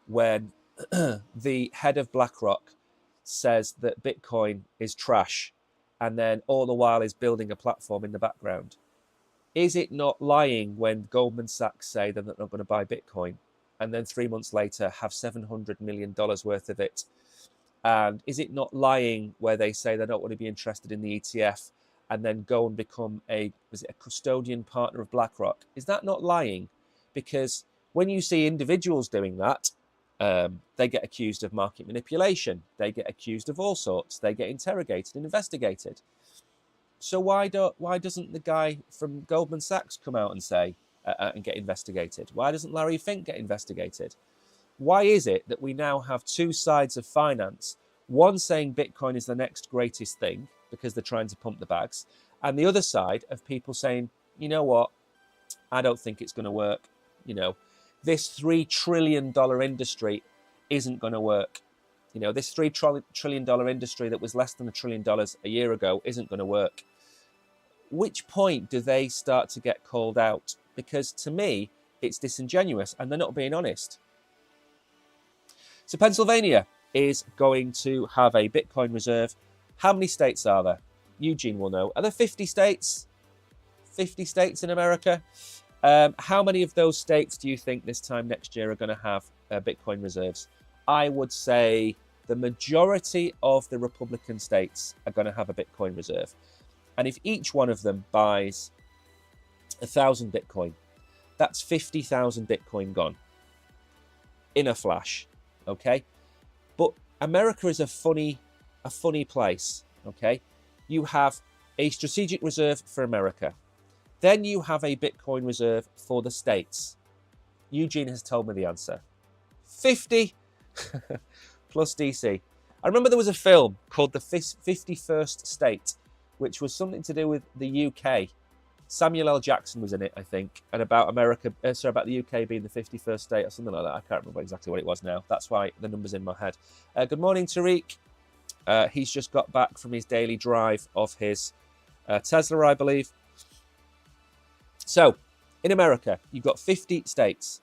when the head of BlackRock says that Bitcoin is trash and then all the while is building a platform in the background? Is it not lying when Goldman Sachs say that they're not going to buy Bitcoin and then 3 months later have $700 million worth of it? And is it not lying where they say they don't want to be interested in the ETF and then go and become a custodian partner of BlackRock? Is that not lying? Because when you see individuals doing that, they get accused of market manipulation. They get accused of all sorts. They get interrogated and investigated. So why doesn't the guy from Goldman Sachs come out and say and get investigated? Why doesn't Larry Fink get investigated? Why is it that we now have two sides of finance, one saying Bitcoin is the next greatest thing because they're trying to pump the bags, and the other side of people saying, you know what, I don't think it's going to work. You know, this $3 trillion industry isn't going to work. You know, this $3 trillion industry that was less than $1 trillion a year ago isn't going to work. Which point do they start to get called out? Because to me, it's disingenuous and they're not being honest. So Pennsylvania is going to have a Bitcoin reserve. How many states are there? Eugene will know. Are there 50 states? 50 states in America? How many of those states do you think this time next year are going to have Bitcoin reserves? I would say the majority of the Republican states are going to have a Bitcoin reserve. And if each one of them buys 1,000 Bitcoin, that's 50,000 Bitcoin gone in a flash. Okay, but America is a funny place. Okay, you have a strategic reserve for America, then you have a Bitcoin reserve for the states. Eugene has told me the answer: 50 plus DC. I remember there was a film called The 51st State, which was something to do with the UK. Samuel L. Jackson was in it, I think, and about America, about the UK being the 51st state or something like that. I can't remember exactly what it was now. That's why the number's in my head. Good morning, Tariq. He's just got back from his daily drive of his Tesla, I believe. So, in America, you've got 50 states.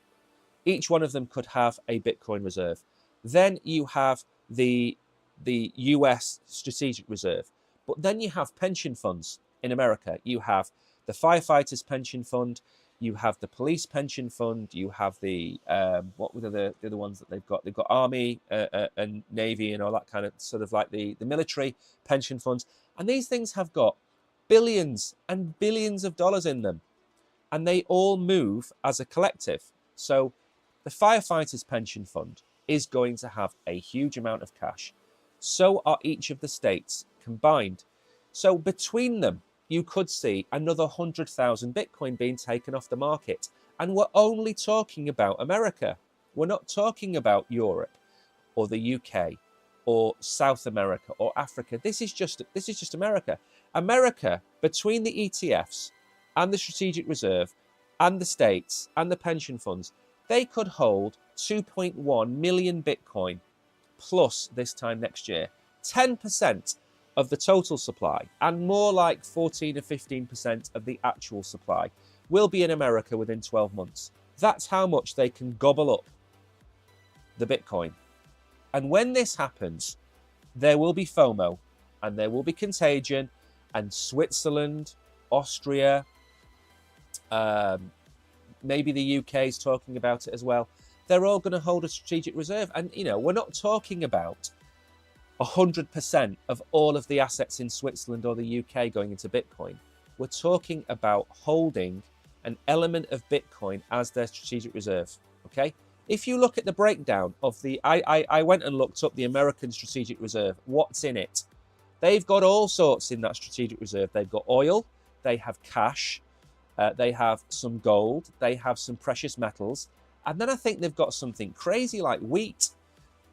Each one of them could have a Bitcoin reserve. Then you have the US strategic reserve. But then you have pension funds in America. You have the firefighters pension fund, you have the police pension fund, you have the what were the other ones that they've got? They've got Army and Navy and all that kind of sort of like the military pension funds. And these things have got billions and billions of dollars in them. And they all move as a collective. So The firefighters' pension fund is going to have a huge amount of cash. So are each of the states combined. So between them, you could see another 100,000 Bitcoin being taken off the market. And we're only talking about America. We're not talking about Europe or the UK or South America or Africa. This is just America. America, between the ETFs and the strategic reserve and the states and the pension funds, they could hold 2.1 million Bitcoin plus this time next year. 10% of the total supply, and more like 14 or 15% of the actual supply, will be in America within 12 months. That's how much they can gobble up the Bitcoin. And when this happens, there will be FOMO and there will be contagion, and Switzerland, Austria, maybe the UK is talking about it as well. They're all going to hold a strategic reserve. And, you know, we're not talking about 100% of all of the assets in Switzerland or the UK going into Bitcoin. We're talking about holding an element of Bitcoin as their strategic reserve, okay? If you look at the breakdown of the... I went and looked up the American strategic reserve. What's in it? They've got all sorts in that strategic reserve. They've got oil, they have cash, they have some gold, they have some precious metals, and then I think they've got something crazy like wheat.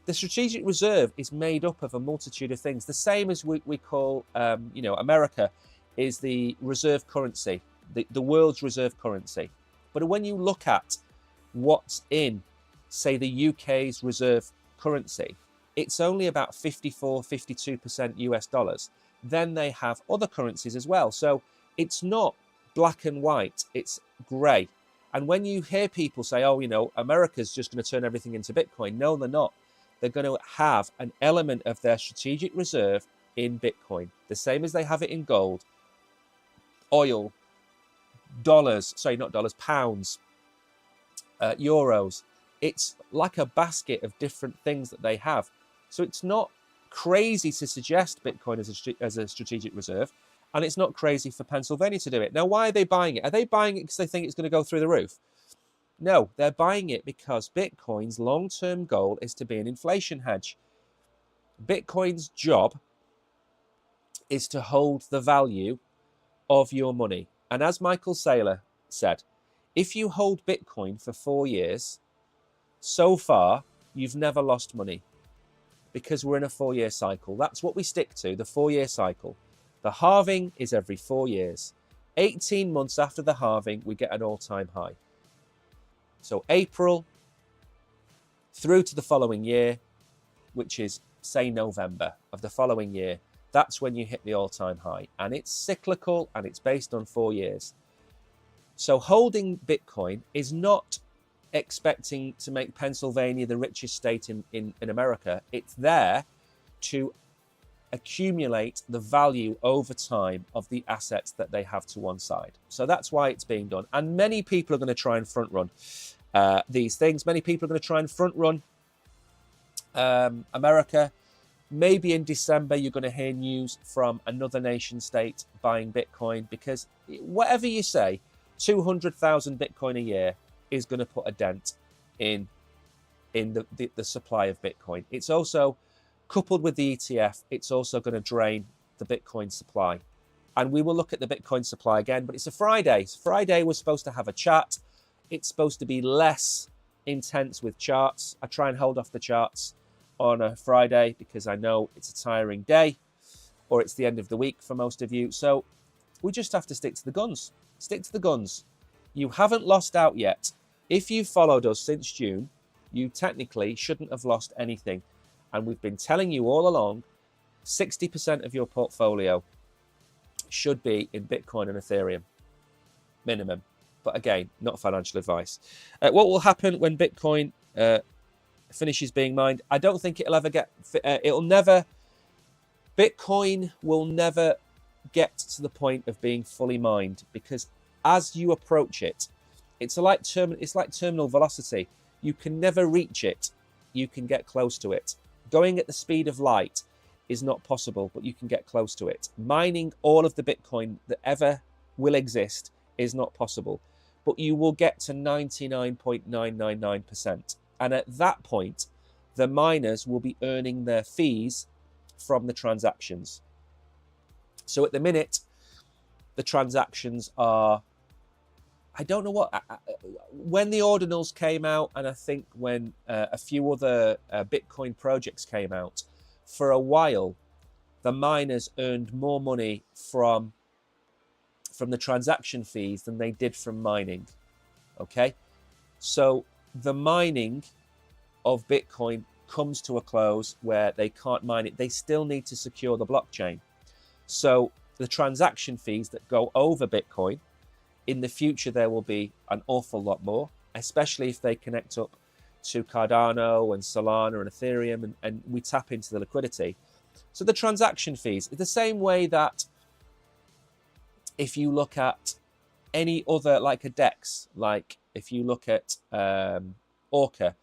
The strategic reserve is made up of a multitude of things. The same as we call, America is the reserve currency, the world's reserve currency. But when you look at what's in, say, the UK's reserve currency, it's only about 54, 52% US dollars. Then they have other currencies as well. So it's not black and white, it's grey. And when you hear people say, oh, you know, America's just going to turn everything into Bitcoin, no, they're not. They're going to have an element of their strategic reserve in Bitcoin, the same as they have it in gold, oil, dollars, sorry, not dollars, pounds, euros. It's like a basket of different things that they have. So it's not crazy to suggest Bitcoin as a strategic reserve, and it's not crazy for Pennsylvania to do it. Now, why are they buying it? Are they buying it because they think it's going to go through the roof? No, they're buying it because Bitcoin's long-term goal is to be an inflation hedge. Bitcoin's job is to hold the value of your money. And as Michael Saylor said, if you hold Bitcoin for 4 years, so far, you've never lost money because we're in a 4-year cycle. That's what we stick to, the 4-year cycle. The halving is every 4 years. 18 months after the halving, we get an all-time high. So April through to the following year, which is, say, November of the following year, that's when you hit the all-time high. And it's cyclical and it's based on 4 years. So holding Bitcoin is not expecting to make Pennsylvania the richest state in America. It's there to accumulate the value over time of the assets that they have to one side. So that's why it's being done. And many people are going to try and front run these things. Many people are going to try and front run America. Maybe in December, you're going to hear news from another nation state buying Bitcoin, because whatever you say, 200,000 Bitcoin a year is going to put a dent in the supply of Bitcoin. It's also, coupled with the ETF, it's also going to drain the Bitcoin supply. And we will look at the Bitcoin supply again, but it's a Friday. So Friday was supposed to have a chat. It's supposed to be less intense with charts. I try and hold off the charts on a Friday because I know it's a tiring day, or it's the end of the week for most of you. So we just have to stick to the guns. Stick to the guns. You haven't lost out yet. If you've followed us since June, you technically shouldn't have lost anything. And we've been telling you all along, 60% of your portfolio should be in Bitcoin and Ethereum, minimum. But again, not financial advice. What will happen when Bitcoin finishes being mined? I don't think it'll ever get... Bitcoin will never get to the point of being fully mined, because as you approach it, it's like terminal velocity. You can never reach it. You can get close to it. Going at the speed of light is not possible, but you can get close to it. Mining all of the Bitcoin that ever will exist is not possible. but you will get to 99.999%. And at that point, the miners will be earning their fees from the transactions. So at the minute, the transactions are, I don't know what, when the ordinals came out, and I think when a few other Bitcoin projects came out, for a while, the miners earned more money from the transaction fees than they did from mining. Okay, so the mining of Bitcoin comes to a close where they can't mine it. They still need to secure the blockchain. So the transaction fees that go over Bitcoin, in the future there will be an awful lot more, especially if they connect up to Cardano and Solana and Ethereum, and we tap into the liquidity. So the transaction fees, the same way that if you look at any other, like a DEX, like if you look at Orca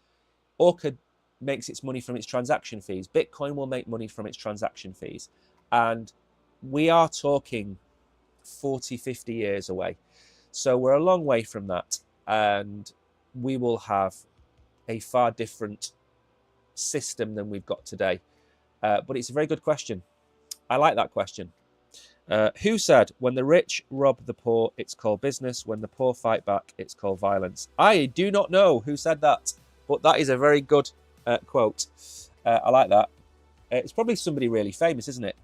makes its money from its transaction fees. Bitcoin will make money from its transaction fees. And we are talking 40, 50 years away. So we're a long way from that. And we will have a far different system than we've got today. But it's a very good question. I like that question. Who said, when the rich rob the poor, it's called business. When the poor fight back, it's called violence. I do not know who said that, but that is a very good quote. I like that. It's probably somebody really famous, isn't it?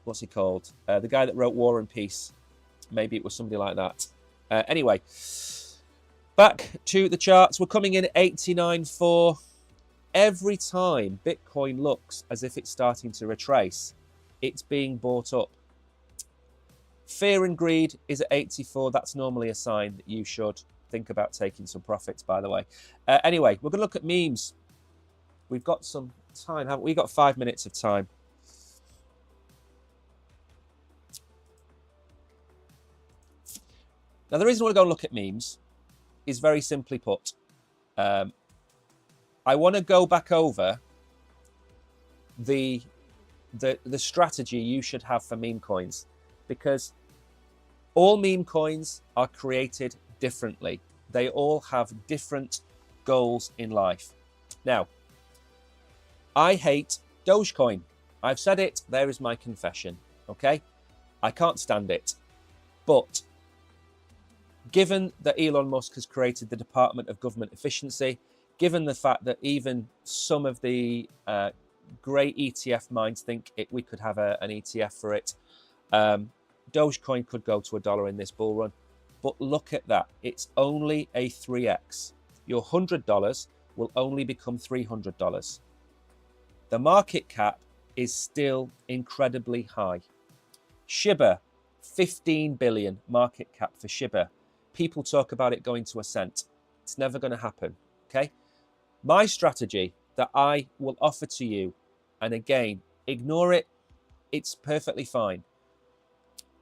What's he called? The guy that wrote War and Peace. Maybe it was somebody like that. Anyway, back to the charts. We're coming in at 89.4. Every time Bitcoin looks as if it's starting to retrace, it's being bought up. Fear and greed is at 84. That's normally a sign that you should think about taking some profits, by the way. Anyway, we're going to look at memes. We've got some time, haven't we? We've got 5 minutes of time. Now, the reason I want to go and look at memes is very simply put. I want to go back over the strategy you should have for meme coins, because all meme coins are created differently. They all have different goals in life. Now, I hate Dogecoin. I've said it. There is my confession. Okay? I can't stand it. But given that Elon Musk has created the Department of Government Efficiency, given the fact that even some of the great ETF minds think we could have an ETF for it, Dogecoin could go to $1 in this bull run. But look at that. It's only a 3x. Your $100 will only become $300. The market cap is still incredibly high. Shiba, 15 billion market cap for Shiba. People talk about it going to a cent. It's never going to happen. Okay? My strategy that I will offer to you, and again, ignore it, it's perfectly fine.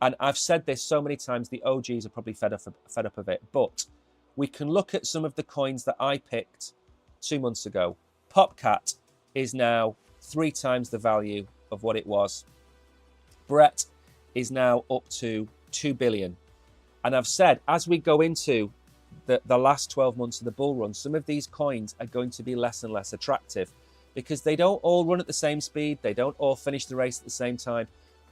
And I've said this so many times, the OGs are probably fed up of it, but we can look at some of the coins that I picked 2 months ago. Popcat is now 3 times the value of what it was. Brett is now up to 2 billion. And I've said, as we go into the last 12 months of the bull run, some of these coins are going to be less and less attractive because they don't all run at the same speed. They don't all finish the race at the same time.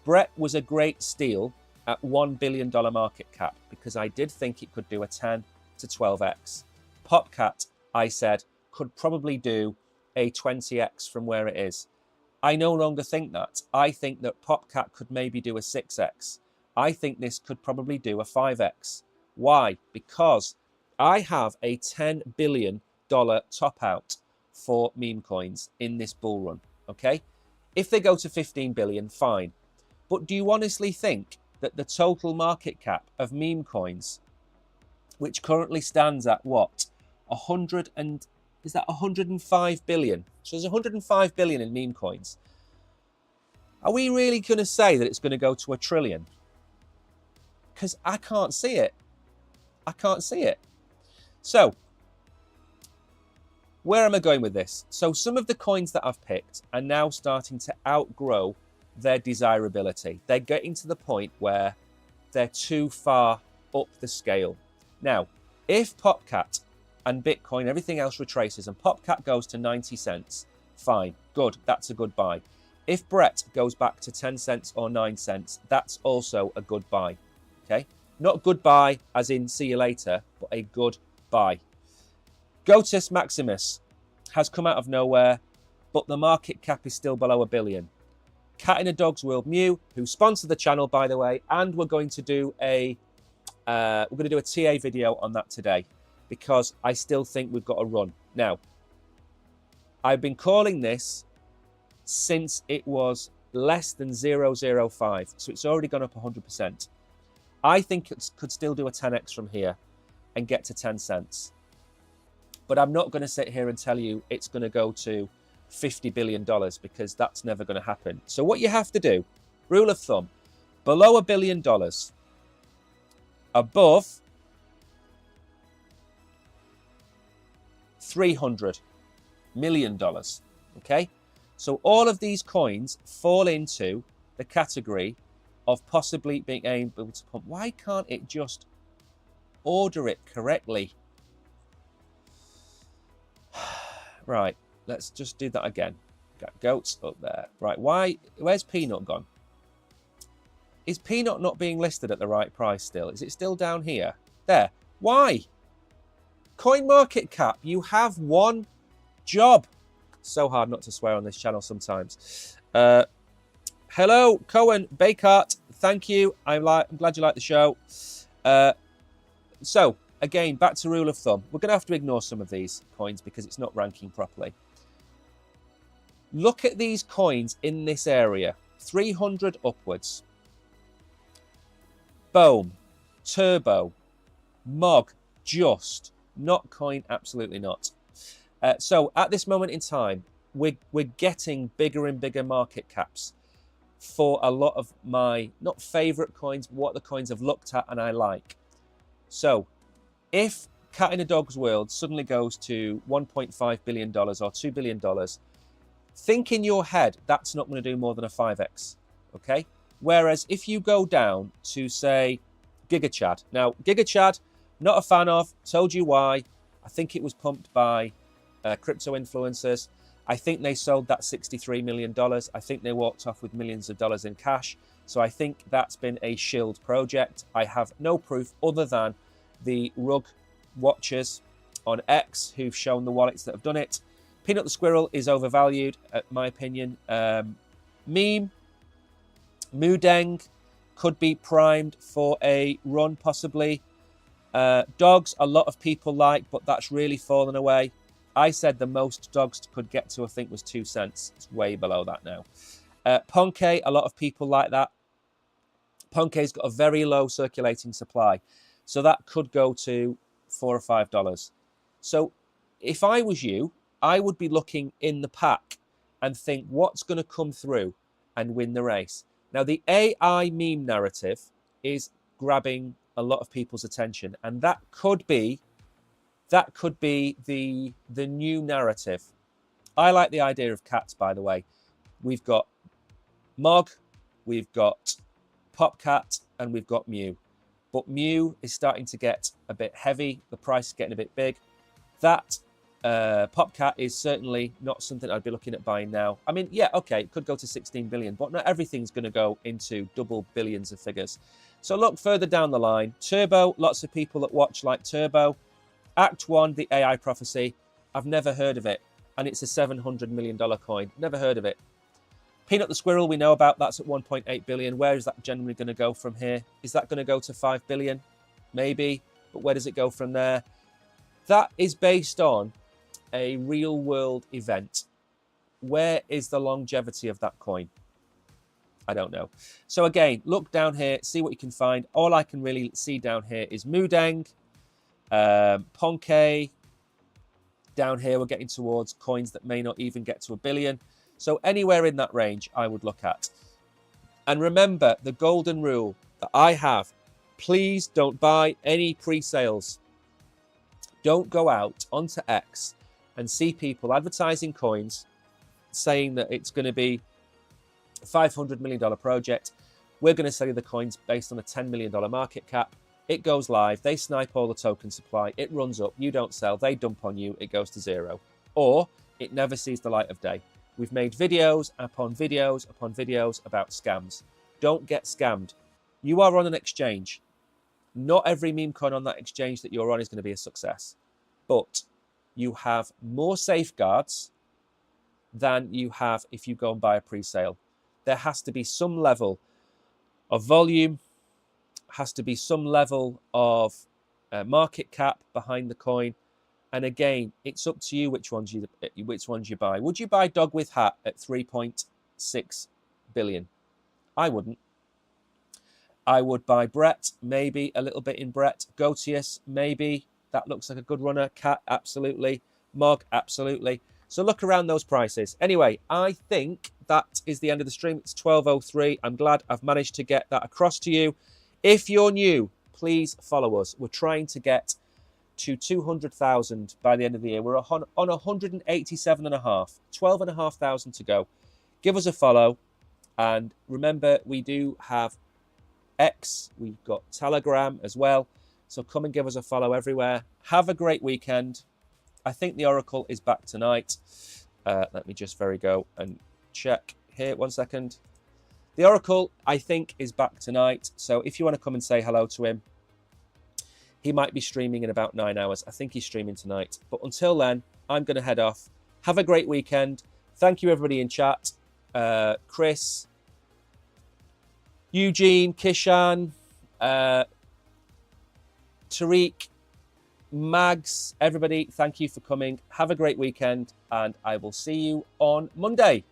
Brett was a great steal at $1 billion market cap because I did think it could do a 10 to 12x. Popcat, I said, could probably do a 20x from where it is. I no longer think that. I think that Popcat could maybe do a 6x. I think this could probably do a 5x. Why? Because I have a $10 billion top out for meme coins in this bull run, okay? If they go to 15 billion, fine. But do you honestly think that the total market cap of meme coins, which currently stands at what? 105 billion? So there's 105 billion in meme coins. Are we really going to say that it's going to go to $1 trillion? Because I can't see it. I can't see it. So, where am I going with this? So some of the coins that I've picked are now starting to outgrow their desirability. They're getting to the point where they're too far up the scale. Now, if PopCat and Bitcoin, everything else retraces, and PopCat goes to 90 cents, fine, good, that's a good buy. If Brett goes back to 10 cents or 9 cents, that's also a good buy, okay? Not good buy as in see you later, but a good buy. Gotus Maximus has come out of nowhere, but the market cap is still below $1 billion. Cat in a Dog's World Mew, who sponsored the channel, by the way, and we're going to do a TA video on that today because I still think we've got a run. Now, I've been calling this since it was less than 0.05, so it's already gone up 100%. I think it could still do a 10x from here and get to 10 cents. But I'm not going to sit here and tell you it's going to go to $50 billion because that's never going to happen. So what you have to do, rule of thumb, below $1 billion, above $300 million, okay? So all of these coins fall into the category of possibly being able to pump. Why can't it just order it correctly? Right, let's just do that again. Got goats up there. Right, where's Peanut gone? Is Peanut not being listed at the right price still? Is it still down here? There. Why? CoinMarketCap, you have one job. So hard not to swear on this channel sometimes. Hello, Cohen Bakart. Thank you. I'm glad you like the show. So, again, back to rule of thumb. We're going to have to ignore some of these coins because it's not ranking properly. Look at these coins in this area. 300 upwards. Boom. Turbo. Mog. Just. Not coin. Absolutely not. So, at this moment in time, we're getting bigger and bigger market caps for a lot of my, not favourite coins, but what the coins I've looked at and I like. So, if Cat in a Dog's World suddenly goes to $1.5 billion or $2 billion, think in your head that's not going to do more than a 5x, okay? Whereas if you go down to, say, GigaChad. Now, GigaChad, not a fan of, told you why. I think it was pumped by crypto influencers. I think they sold that $63 million. I think they walked off with millions of dollars in cash. So I think that's been a shield project. I have no proof other than the rug watchers on X who've shown the wallets that have done it. Peanut the Squirrel is overvalued, in my opinion. Meme, Moodeng could be primed for a run, possibly. Dogs, a lot of people like, but that's really fallen away. I said the most dogs could get to, I think, was 2 cents. It's way below that now. Ponke, a lot of people like that. Ponke's got a very low circulating supply. So that could go to $4 or $5. So if I was you, I would be looking in the pack and think what's going to come through and win the race. Now, the AI meme narrative is grabbing a lot of people's attention, and that could be the new narrative. I like the idea of cats, by the way. We've got Mog, we've got PopCat, and we've got Mew. But Mew is starting to get a bit heavy. The price is getting a bit big. That PopCat is certainly not something I'd be looking at buying now. I mean, yeah, okay, it could go to 16 billion, but not everything's going to go into double billions of figures. So look further down the line. Turbo, lots of people that watch like Turbo. Act 1, the AI prophecy. I've never heard of it. And it's a $700 million coin. Never heard of it. Peanut the Squirrel, we know about. That's at 1.8 billion. Where is that generally going to go from here? Is that going to go to 5 billion? Maybe. But where does it go from there? That is based on a real world event. Where is the longevity of that coin? I don't know. So again, look down here, see what you can find. All I can really see down here is Moodeng, Ponke. Down here, we're getting towards coins that may not even get to $1 billion. So anywhere in that range, I would look at. And remember the golden rule that I have. Please don't buy any pre-sales. Don't go out onto X and see people advertising coins saying that it's going to be a $500 million project We're going to sell you the coins based on a $10 million market cap. It goes live. They snipe all the token supply. It runs up. You don't sell. They dump on you. It goes to zero. Or it never sees the light of day. We've made videos upon videos upon videos about scams. Don't get scammed. You are on an exchange. Not every meme coin on that exchange that you're on is going to be a success. But you have more safeguards than you have if you go and buy a pre-sale. There has to be some level of volume, has to be some level of market cap behind the coin. And again, it's up to you which ones you buy. Would you buy Dog with Hat at 3.6 billion? I wouldn't. I would buy Brett, maybe a little bit in Brett. Gotius, maybe. That looks like a good runner. Cat, absolutely. Mog, absolutely. So look around those prices. Anyway, I think that is the end of the stream. It's 12:03. I'm glad I've managed to get that across to you. If you're new, please follow us. We're trying to get to 200,000 by the end of the year. We're on 187.5, 12,500 to go. Give us a follow. And remember, we do have X. We've got Telegram as well. So come and give us a follow everywhere. Have a great weekend. I think the Oracle is back tonight. Let me just go and check here. 1 second. The Oracle, I think, is back tonight. So if you want to come and say hello to him, he might be streaming in about 9 hours. I think he's streaming tonight. But until then, I'm going to head off. Have a great weekend. Thank you, everybody in chat. Chris, Eugene, Kishan, Tariq, Mags, everybody, thank you for coming. Have a great weekend, and I will see you on Monday.